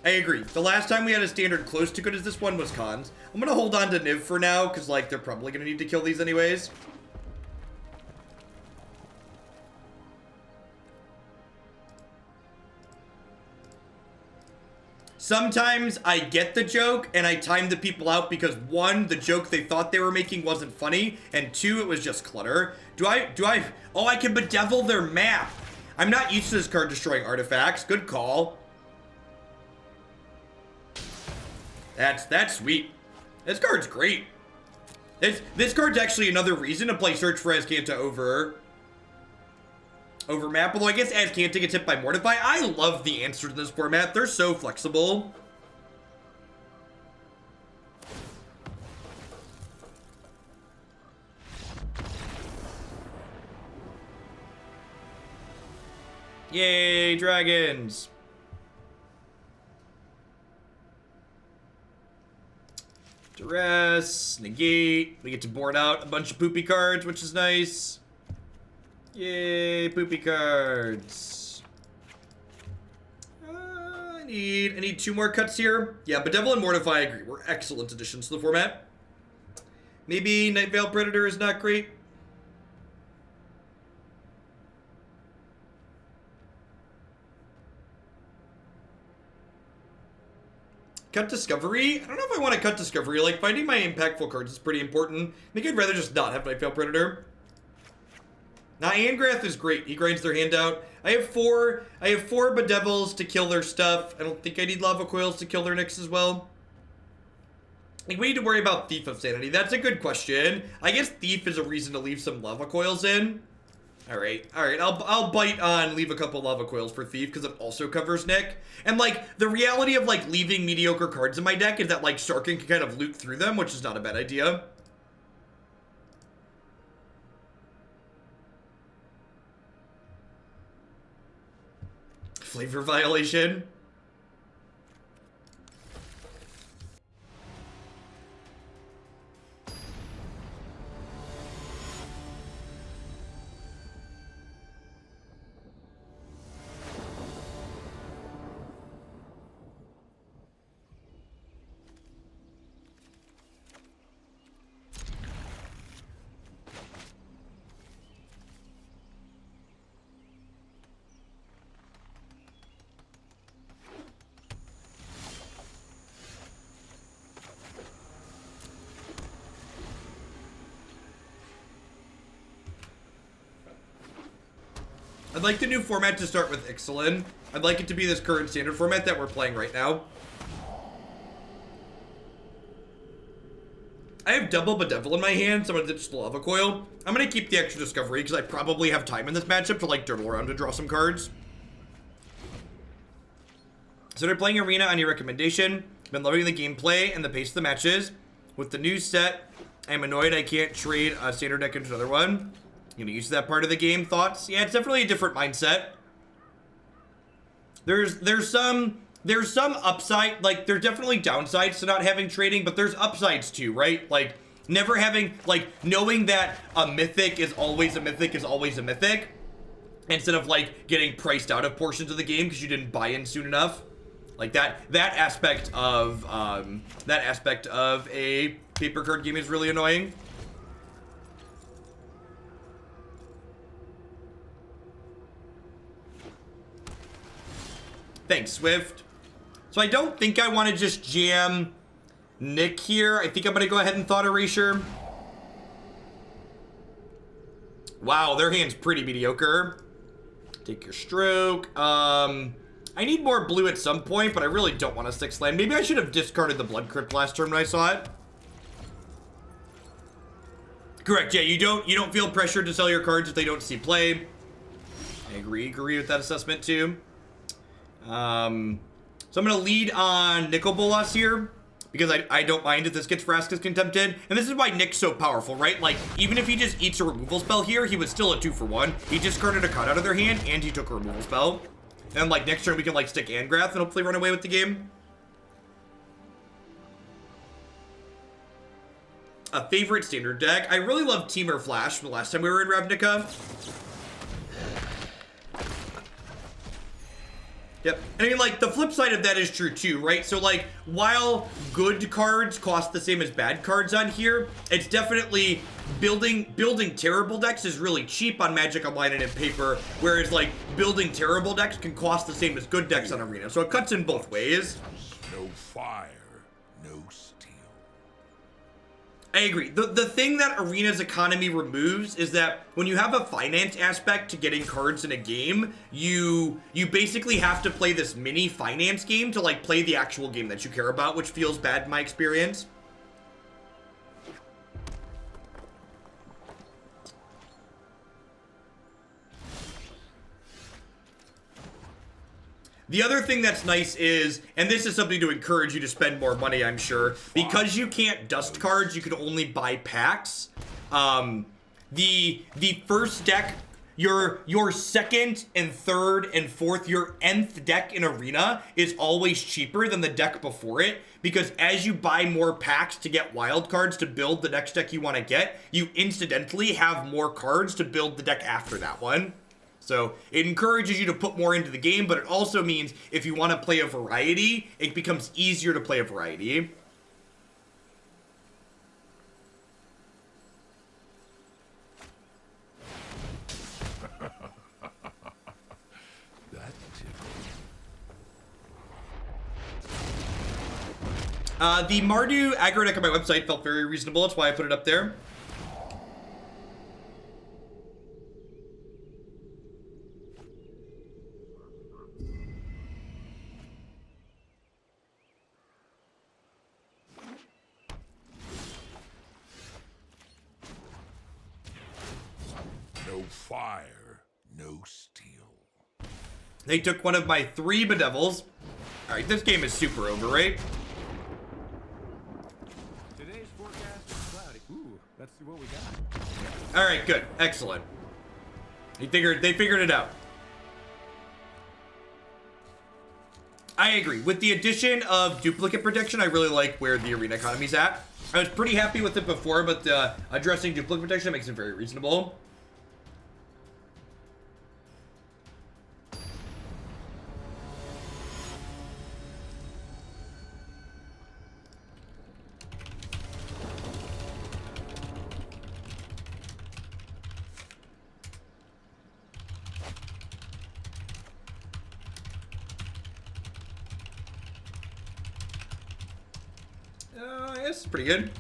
I agree. The last time we had a standard close to good as this one was cons. I'm gonna hold on to Niv for now, because like they're probably gonna need to kill these anyways. Sometimes I get the joke and I time the people out because one, the joke they thought they were making wasn't funny, and two, it was just clutter. Oh, I can bedevil their map. I'm not used to this card destroying artifacts. Good call. That's sweet. This card's great. This card's actually another reason to play Search for Azcanta over map, although I guess Azcanta gets hit by Mortify. I love the answers in this format. They're so flexible. Yay, dragons. Duress, negate. We get to board out a bunch of poopy cards, which is nice. Yay, poopy cards. I need 2 more cuts here. Yeah, Bedevil and Mortify, I agree. We're excellent additions to the format. Maybe Night Veil Predator is not great. Cut Discovery? I don't know if I want to cut Discovery. Like, finding my impactful cards is pretty important. I think I'd rather just not have Night Veil Predator. Now, Angrath is great. He grinds their hand out. I have four Bedevils to kill their stuff. I don't think I need Lava Coils to kill their Nyx as well. I think we need to worry about Thief of Sanity. That's a good question. I guess Thief is a reason to leave some Lava Coils in. Alright. I'll bite on leave a couple Lava Coils for Thief because it also covers Nick. And, like, the reality of, like, leaving mediocre cards in my deck is that, like, Sarkhan can kind of loot through them, which is not a bad idea. Flavor violation. I'd like the new format to start with Ixalan. I'd like it to be this current standard format that we're playing right now. I have double Bedevil in my hand, so I'm gonna ditch the Lava Coil. I'm gonna keep the extra Discovery because I probably have time in this matchup to like dirtle around to draw some cards. Started playing Arena on your recommendation. Been loving the gameplay and the pace of the matches. With the new set, I'm annoyed I can't trade a standard deck into another one. Gonna use that part of the game. Thoughts? Yeah, it's definitely a different mindset. There's some upside, like there's definitely downsides to not having trading, but there's upsides too, right? Like never having, like knowing that a mythic is always a mythic is always a mythic, instead of like getting priced out of portions of the game because you didn't buy in soon enough. Like that aspect of a paper card game is really annoying. Thanks, Swift. So I don't think I want to just jam Nick here. I think I'm going to go ahead and Thought Erasure. Wow, their hand's pretty mediocre. Take your stroke. I need more blue at some point, but I really don't want a 6 land. Maybe I should have discarded the Blood Crypt last turn when I saw it. Correct, yeah, you don't feel pressured to sell your cards if they don't see play. I agree with that assessment too. So I'm gonna lead on Nicol Bolas here, because I don't mind if this gets Vraska's Contempted. And this is why Nick's so powerful, right? Like, even if he just eats a removal spell here, he was still a 2-for-1. He discarded a card out of their hand, and he took a removal spell. And like next turn we can like stick Angrath and hopefully run away with the game. A favorite standard deck. I really love Temur Flash from the last time we were in Ravnica. Yep. And I mean, like, the flip side of that is true too, right? So like, while good cards cost the same as bad cards on here, it's definitely building terrible decks is really cheap on Magic Online and in paper, whereas like building terrible decks can cost the same as good decks on Arena. So it cuts in both ways. No fire, no steel. I agree. The thing that Arena's economy removes is that when you have a finance aspect to getting cards in a game, you basically have to play this mini finance game to like play the actual game that you care about, which feels bad in my experience. The other thing that's nice is, and this is something to encourage you to spend more money, I'm sure, because you can't dust cards, you can only buy packs. The first deck, your second and third and fourth, your nth deck in Arena is always cheaper than the deck before it, because as you buy more packs to get wild cards to build the next deck you want to get, you incidentally have more cards to build the deck after that one. So it encourages you to put more into the game, but it also means if you want to play a variety, it becomes easier to play a variety. The Mardu aggro deck on my website felt very reasonable. That's why I put it up there. No fire, no steel. They took one of my 3 Bedevils. Alright, this game is super over, right? Today's forecast is cloudy. Ooh, let's see what we got. Alright, good. Excellent. They figured it out. I agree. With the addition of duplicate protection, I really like where the Arena economy's at. I was pretty happy with it before, but addressing duplicate protection makes it very reasonable. This is pretty good.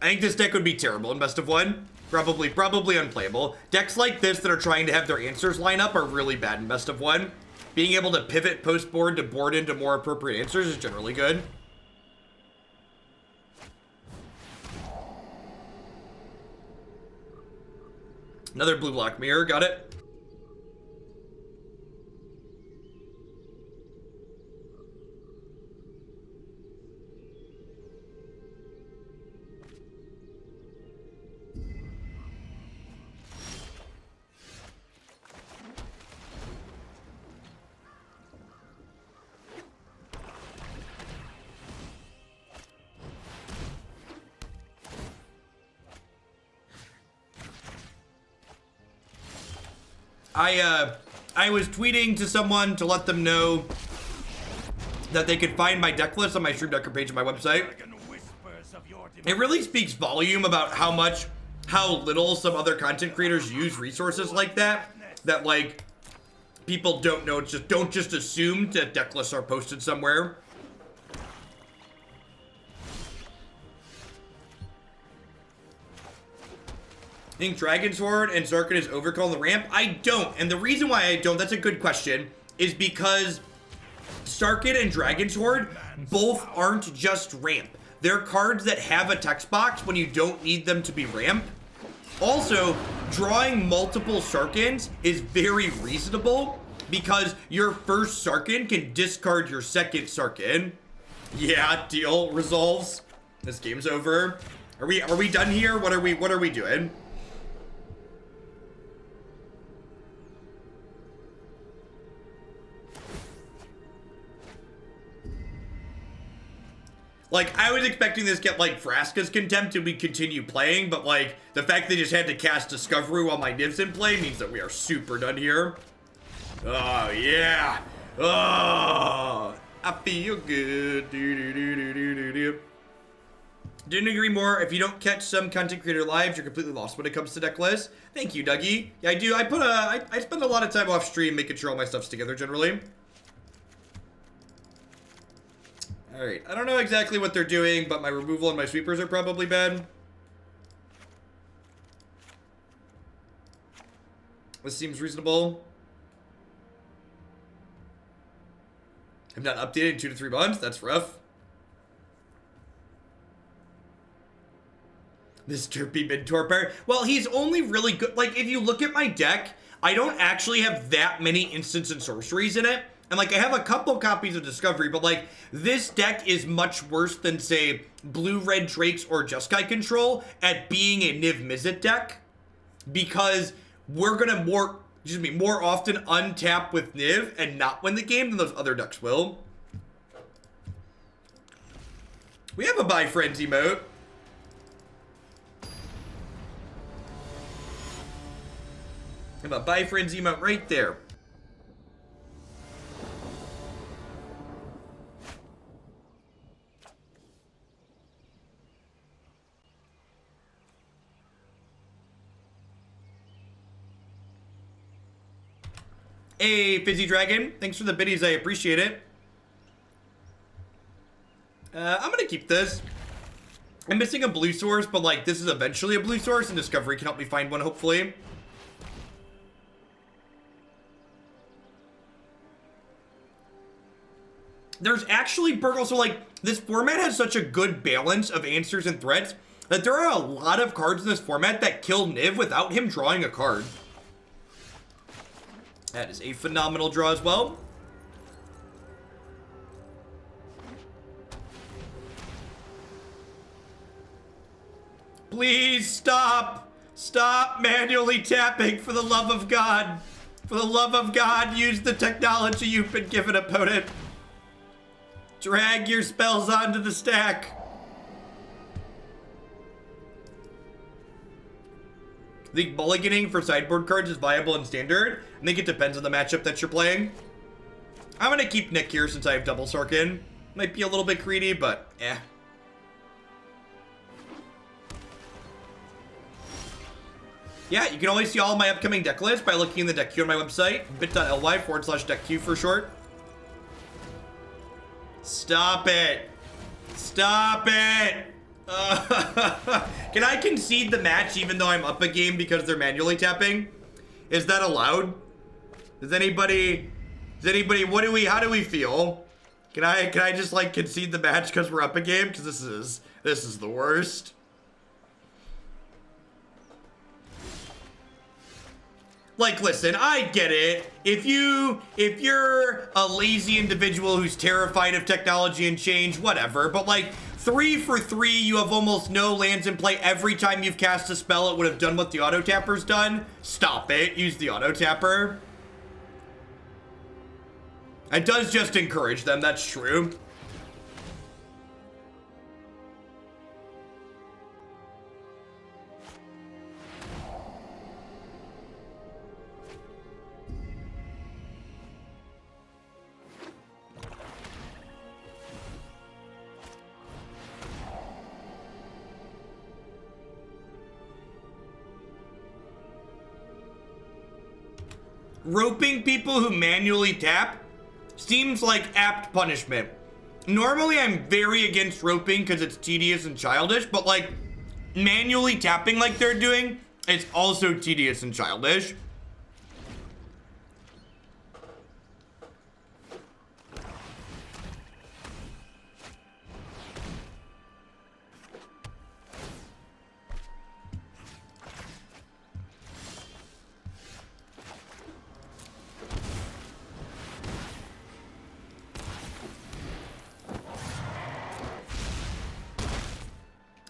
I think this deck would be terrible in best of 1. Probably unplayable. Decks like this that are trying to have their answers line up are really bad in best of 1. Being able to pivot post-board to board into more appropriate answers is generally good. Another blue black mirror, got it. I was tweeting to someone to let them know that they could find my deck list on my Stream Decker page on my website. It really speaks volume about how little some other content creators use resources like that. That like people don't know. It's just don't just assume that deck lists are posted somewhere. I think Dragon's Hoard and Sarkhan is overkill on the ramp. I don't. And the reason why I don't, that's a good question, is because Sarkhan and Dragon's Hoard both aren't just ramp. They're cards that have a text box when you don't need them to be ramp. Also, drawing multiple Sarkhans is very reasonable because your first Sarkhan can discard your second Sarkhan. Yeah, deal resolves. This game's over. Are we done here? What are we doing? Like, I was expecting this to get, like, Vraska's Contempt and we continue playing, but, like, the fact they just had to cast Discovery while my Niv's in play means that we are super done here. Oh, yeah. Oh, I feel good. Didn't agree more. If you don't catch some content creator lives, you're completely lost when it comes to deck lists. Thank you, Dougie. Yeah, I do. I spend a lot of time off stream making sure all my stuff's together, generally. Alright, I don't know exactly what they're doing, but my removal and my sweepers are probably bad. This seems reasonable. I've not updated in 2 to 3 months. That's rough. This derpy mid-torpor. Well, he's only really good. Like, if you look at my deck, I don't actually have that many instants and sorceries in it. And, like, I have a couple copies of Discovery, but, like, this deck is much worse than, say, Blue-Red Drakes or Jeskai Control at being a Niv-Mizzet deck. Because we're gonna more often untap with Niv and not win the game than those other decks will. We have a Bye Friends emote. We have a Bye Friends emote right there. Hey, Fizzy Dragon. Thanks for the biddies. I appreciate it. I'm gonna keep this. I'm missing a blue source, but, like, this is eventually a blue source, and Discovery can help me find one, hopefully. There's actually, Burgle, so, like, this format has such a good balance of answers and threats that there are a lot of cards in this format that kill Niv without him drawing a card. That is a phenomenal draw as well. Please stop. Stop manually tapping, for the love of God. For the love of God, use the technology you've been given, opponent. Drag your spells onto the stack. I think mulliganing for sideboard cards is viable in Standard. I think it depends on the matchup that you're playing. I'm going to keep Nick here since I have double Sarkhan. Might be a little bit greedy, but eh. Yeah, you can always see all of my upcoming deck lists by looking in the deck queue on my website, bit.ly/deck for short. Stop it. Stop it. Can I concede the match even though I'm up a game because they're manually tapping? Is that allowed? Does anybody, how do we feel? Can I just, like, concede the match because we're up a game? Because this is the worst. Like, listen, I get it. If you're a lazy individual who's terrified of technology and change, whatever. But like, 3 for 3, you have almost no lands in play. Every time you've cast a spell, it would have done what the auto tapper's done. Stop it. Use the auto tapper. It does just encourage them. That's true. Roping people who manually tap seems like apt punishment. Normally, I'm very against roping because it's tedious and childish, but like manually tapping like they're doing, it's also tedious and childish.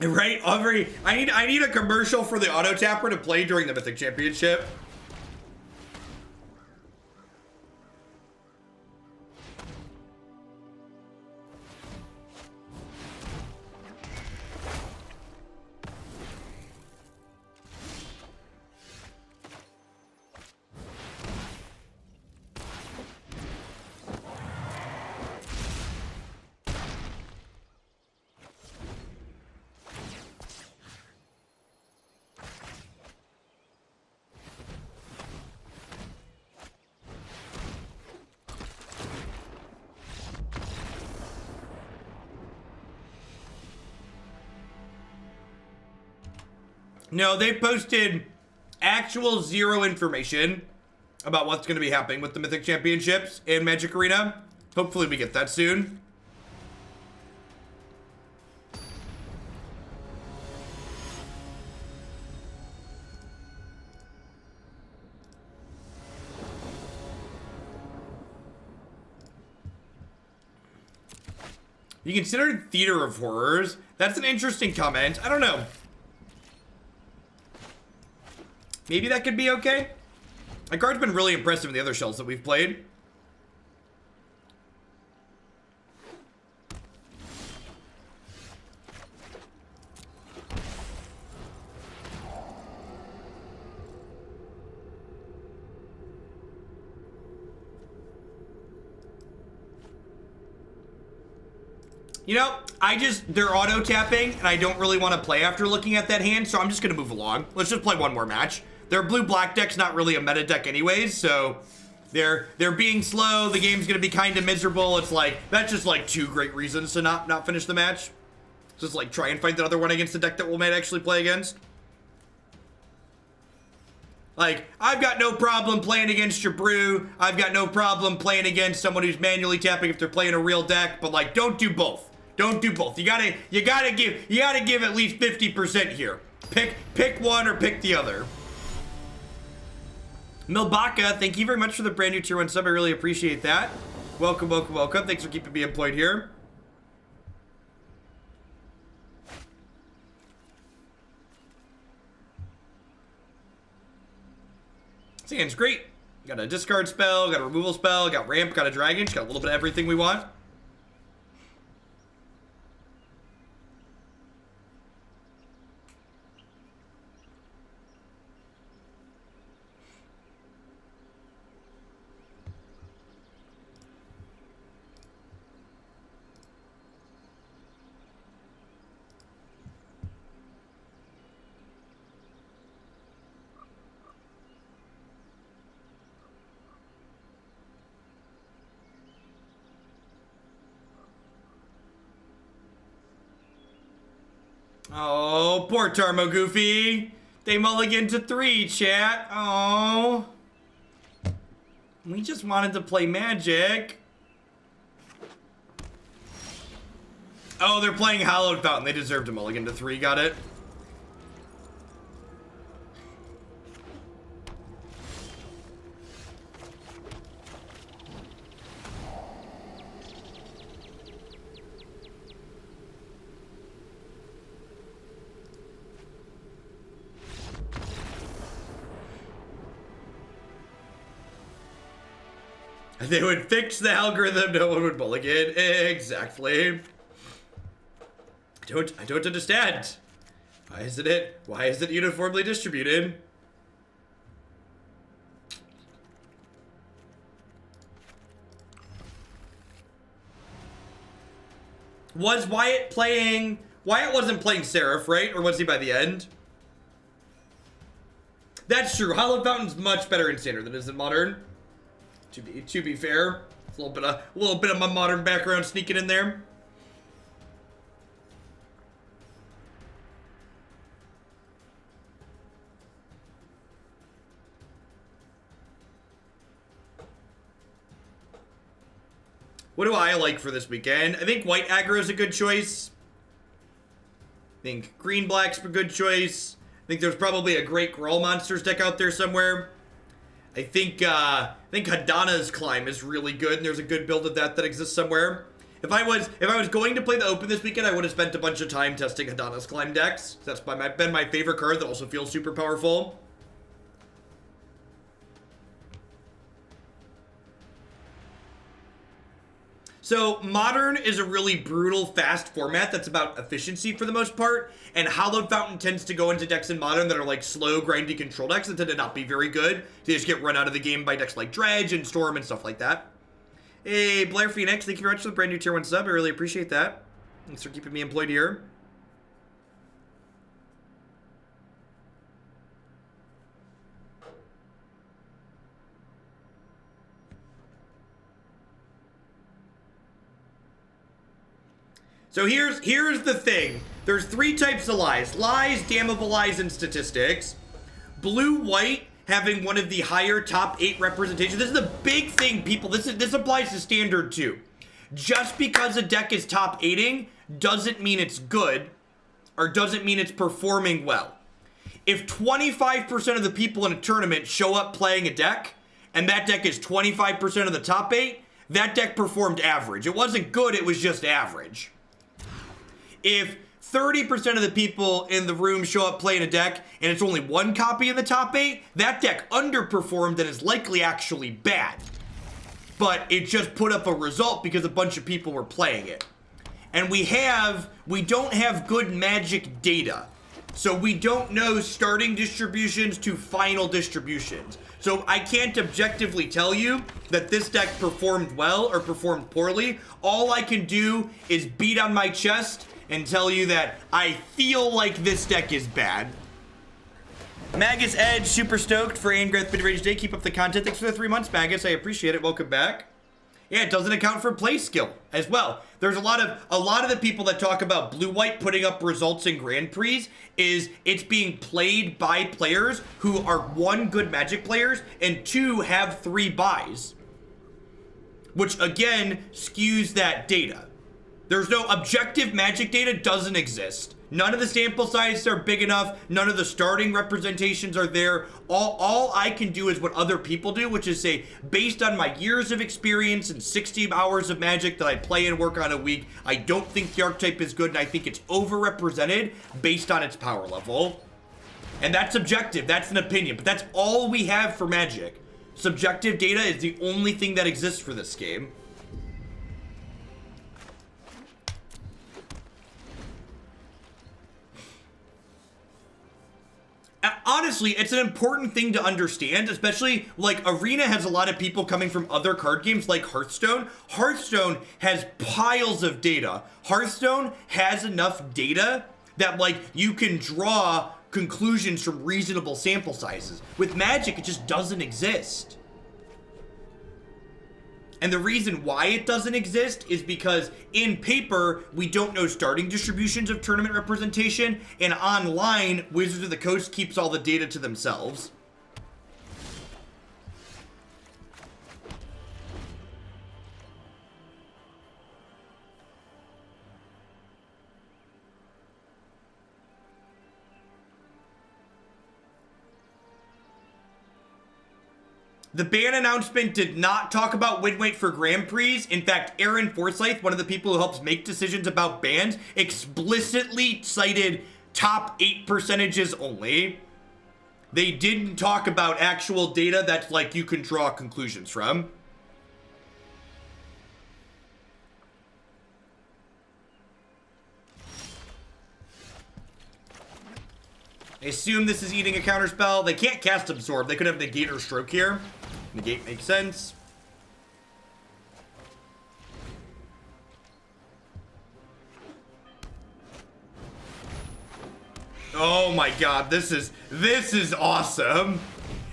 Right, Aubrey. I need a commercial for the auto tapper to play during the Mythic Championship. No, they posted actual zero information about what's going to be happening with the Mythic Championships in Magic Arena. Hopefully we get that soon. You considered Theater of Horrors? That's an interesting comment. I don't know. Maybe that could be okay. That card's been really impressive in the other shells that we've played. You know, they're auto tapping, and I don't really want to play after looking at that hand, so I'm just going to move along. Let's just play one more match. Their blue-black deck's not really a meta deck anyways, so they're being slow. The game's going to be kind of miserable. It's like, that's just like 2 great reasons to not finish the match. Just like try and find the other one against the deck that we might actually play against. Like, I've got no problem playing against your brew. I've got no problem playing against someone who's manually tapping if they're playing a real deck, but like, don't do both. Don't do both. You gotta give at least 50% here. Pick one or pick the other. Milbaka, thank you very much for the brand new tier 1 sub. I really appreciate that. Welcome, welcome, welcome. Thanks for keeping me employed here. This hand's great. Got a discard spell, got a removal spell, got ramp, got a dragon. Got a little bit of everything we want. Oh, poor Tarmo Goofy. They mulligan to 3, chat. Oh. We just wanted to play Magic. Oh, they're playing Hallowed Fountain. They deserve to mulligan to 3. Got it. They would fix the algorithm, no one would mulligan. Exactly. I don't understand. Why isn't it uniformly distributed? Was Wyatt playing... Wyatt wasn't playing Seraph, right? Or was he by the end? That's true. Hallowed Fountain's much better in Standard than it is in Modern. To be fair. A little bit of my Modern background sneaking in there. What do I like for this weekend? I think white aggro is a good choice. I think green black's a good choice. I think there's probably a great Grawl Monsters deck out there somewhere. I think Hadana's Climb is really good, and there's a good build of that exists somewhere. If I was going to play the Open this weekend, I would have spent a bunch of time testing Hadana's Climb decks. That's been my favorite card that also feels super powerful. So, Modern is a really brutal, fast format that's about efficiency for the most part, and Hallowed Fountain tends to go into decks in Modern that are like slow, grindy control decks that tend to not be very good. They just get run out of the game by decks like Dredge and Storm and stuff like that. Hey, Blair Phoenix, thank you very much for the brand new tier 1 sub. I really appreciate that. Thanks for keeping me employed here. So here's the thing. There's 3 types of lies. Lies, damnable lies, and statistics. Blue-white having one of the higher top 8 representations. This is a big thing, people. This applies to Standard too. Just because a deck is top 8ing doesn't mean it's good, or doesn't mean it's performing well. If 25% of the people in a tournament show up playing a deck, and that deck is 25% of the top 8, that deck performed average. It wasn't good, it was just average. If 30% of the people in the room show up playing a deck and it's only 1 copy in the top 8, that deck underperformed and is likely actually bad. But it just put up a result because a bunch of people were playing it. And we don't have good Magic data. So we don't know starting distributions to final distributions. So I can't objectively tell you that this deck performed well or performed poorly. All I can do is beat on my chest and tell you that I feel like this deck is bad. Magus Edge, super stoked for Angrath Midrange Day. Keep up the content. Thanks for the 3 months, Magus. I appreciate it. Welcome back. Yeah, it doesn't account for play skill as well. There's a lot of the people that talk about blue-white putting up results in Grand Prix is it's being played by players who are 1, good Magic players, and 2, have 3 buys. Which again skews that data. There's no objective Magic data, doesn't exist. None of the sample sizes are big enough. None of the starting representations are there. All I can do is what other people do, which is say, based on my years of experience and 60 hours of Magic that I play and work on a week, I don't think the archetype is good, and I think it's overrepresented based on its power level. And that's subjective, that's an opinion, but that's all we have for Magic. Subjective data is the only thing that exists for this game. Honestly, it's an important thing to understand, especially like Arena has a lot of people coming from other card games like Hearthstone. Hearthstone has piles of data. Hearthstone has enough data that like you can draw conclusions from reasonable sample sizes. With Magic, it just doesn't exist. And the reason why it doesn't exist is because in paper, we don't know starting distributions of tournament representation, and online, Wizards of the Coast keeps all the data to themselves. The ban announcement did not talk about win weight for Grand Prix. In fact, Aaron Forsyth, one of the people who helps make decisions about bans, explicitly cited top 8 percentages only. They didn't talk about actual data that's like you can draw conclusions from. I assume this is eating a counterspell. They can't cast Absorb. They could have Negate or Stroke here. Negate makes sense. Oh my god, this is awesome.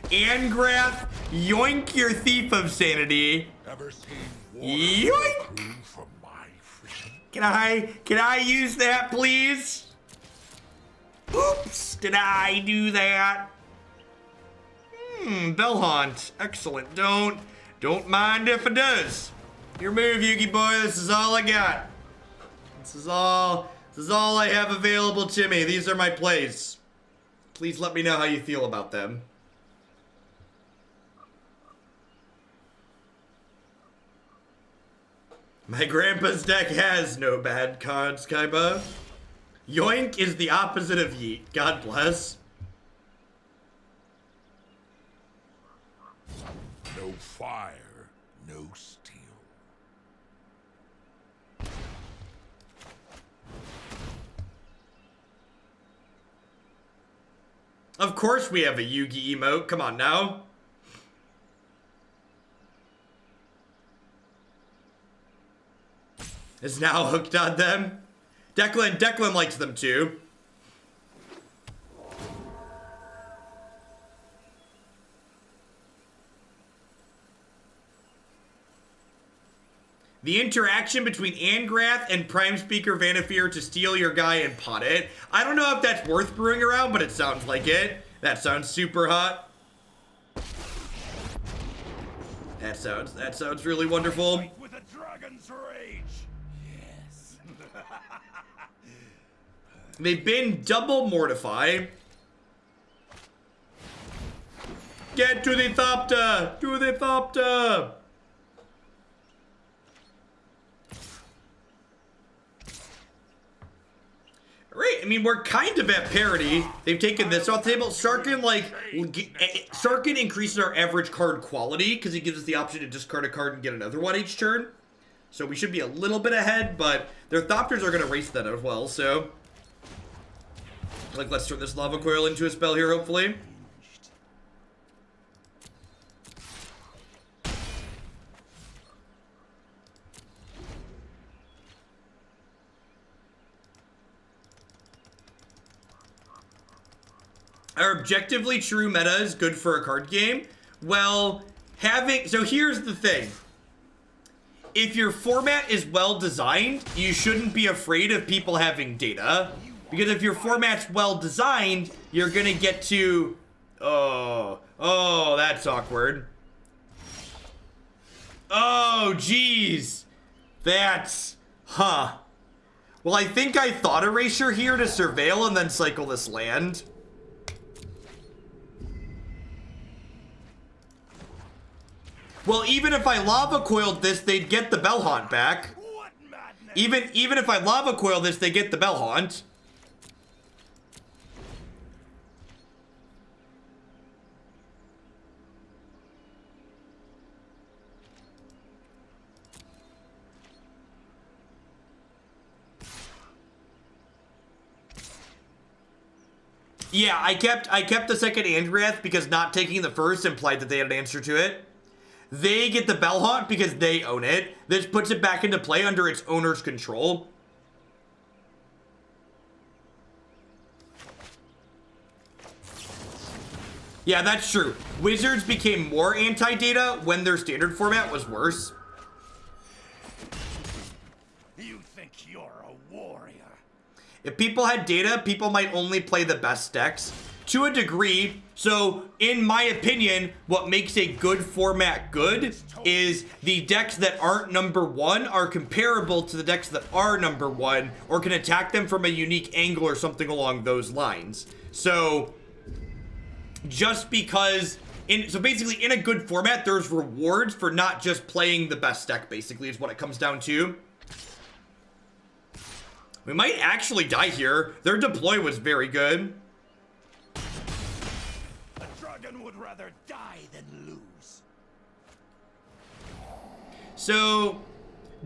Angrath, yoink your Thief of Sanity. Ever seen Yoink! from my freedom? Can I use that, please? Oops, did I do that? Bellhaunt, excellent. Don't mind if it does. Your move, Yugi boy. This is all I got. This is all I have available to me. These are my plays. Please let me know how you feel about them. My grandpa's deck has no bad cards, Kaiba. Yoink is the opposite of yeet. God bless. No fire, no steel. Of course we have a Yugi emote. Come on now. Is now hooked on them. Declan likes them too. The interaction between Angrath and Prime Speaker Vanifear to steal your guy and pot it. I don't know if that's worth brewing around, but it sounds like it. That sounds super hot. That sounds really wonderful. Fight with a dragon's rage. Yes. They've been double mortify. Get to the Thopter! To the Thopter! Right, I mean, we're kind of at parity. They've taken this off the table. Sarkhan, Sarkhan increases our average card quality because he gives us the option to discard a card and get another one each turn. So we should be a little bit ahead, but their Thopters are going to race that as well, so. Let's turn this Lava Coil into a spell here, hopefully. Our objectively true meta is good for a card game. Well, so here's the thing. If your format is well designed, you shouldn't be afraid of people having data. Because if your format's well designed, you're gonna get to... Oh, that's awkward. Oh, geez. That's... Huh. Well, I think I Thought Erasure here to Surveil and then cycle this land. Well, even if I Lava Coiled this, they'd get the Bellhaunt back. What madness? Even if I Lava Coil this, they get the Bellhaunt. Yeah, I kept the second Angrath because not taking the first implied that they had an answer to it. They get the Bellhaunt because they own it. This puts it back into play under its owner's control. Yeah, that's true. Wizards became more anti-data when their standard format was worse. You think you're a warrior? If people had data, people might only play the best decks. To a degree. So, in my opinion, what makes a good format good is the decks that aren't #1 are comparable to the decks that are #1 or can attack them from a unique angle or something along those lines. So, just because... So basically, in a good format, there's rewards for not just playing the best deck, basically, is what it comes down to. We might actually die here. Their deploy was very good. Would rather die than lose. So,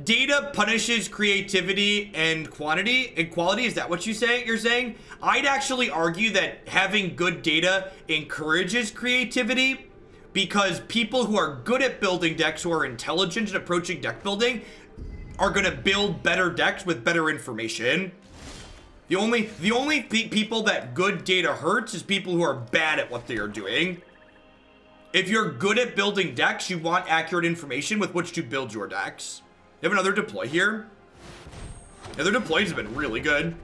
data punishes creativity and quality. Is that what you're saying? I'd actually argue that having good data encourages creativity, because people who are good at building decks, who are intelligent and approaching deck building, are going to build better decks with better information. The only people that good data hurts is people who are bad at what they are doing. If you're good at building decks, you want accurate information with which to build your decks. You have another deploy here. The other deploys have been really good.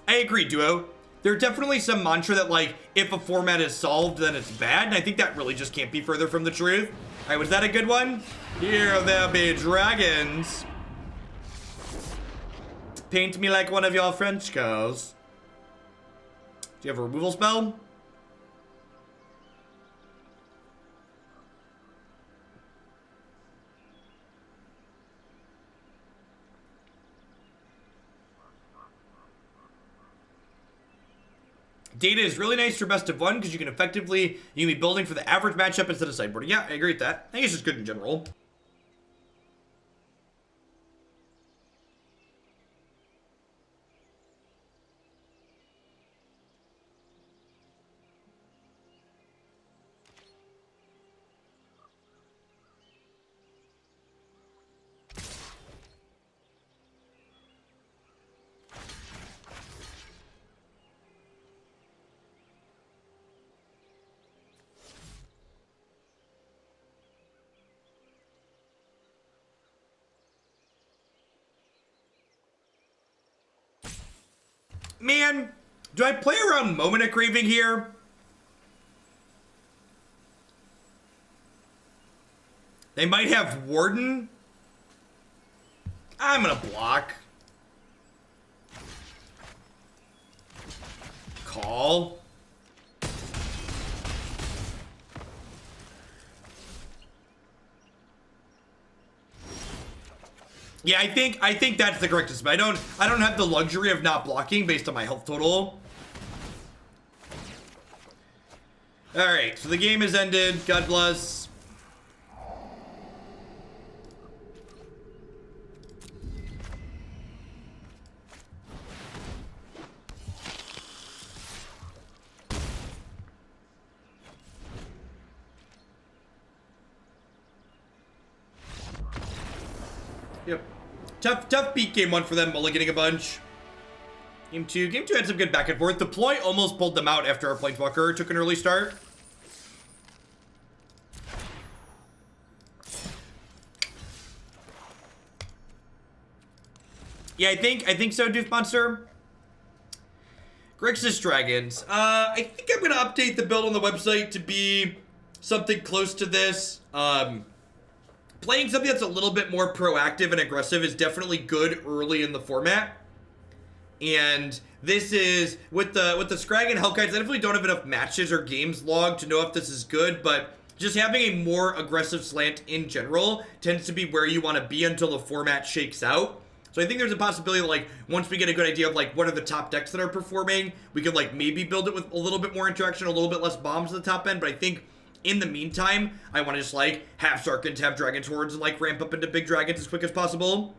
I agree, Duo. There's definitely some mantra that, like, if a format is solved, then it's bad, and I think that really just can't be further from the truth. All right, was that a good one? Here there be dragons. Paint me like one of your French girls. Do you have a removal spell? Data is really nice for best of one because you can be building for the average matchup instead of sideboarding. Yeah, I agree with that. I think it's just good in general. Man, do I play around Moment of Craving here? They might have Warden. I'm gonna block. Call. Yeah, I think that's the correct system. I don't have the luxury of not blocking based on my health total. All right, so the game has ended. God bless. Yep. Tough beat game one for them, mulliganing a bunch. Game two had some good back and forth. Deploy almost pulled them out after our Planeswalker took an early start. Yeah, I think so, Doof Monster. Grixis Dragons. I think I'm gonna update the build on the website to be something close to this. Playing something that's a little bit more proactive and aggressive is definitely good early in the format. And this is, with the Skarrgan Hellkites, I definitely don't have enough matches or games logged to know if this is good, but just having a more aggressive slant in general tends to be where you want to be until the format shakes out. So I think there's a possibility that, like, once we get a good idea of, like, what are the top decks that are performing, we could, like, maybe build it with a little bit more interaction, a little bit less bombs at the top end, but I think in the meantime, I want to just, like, have Sarkhans, have Dragons Hordes, and, like, ramp up into big dragons as quick as possible.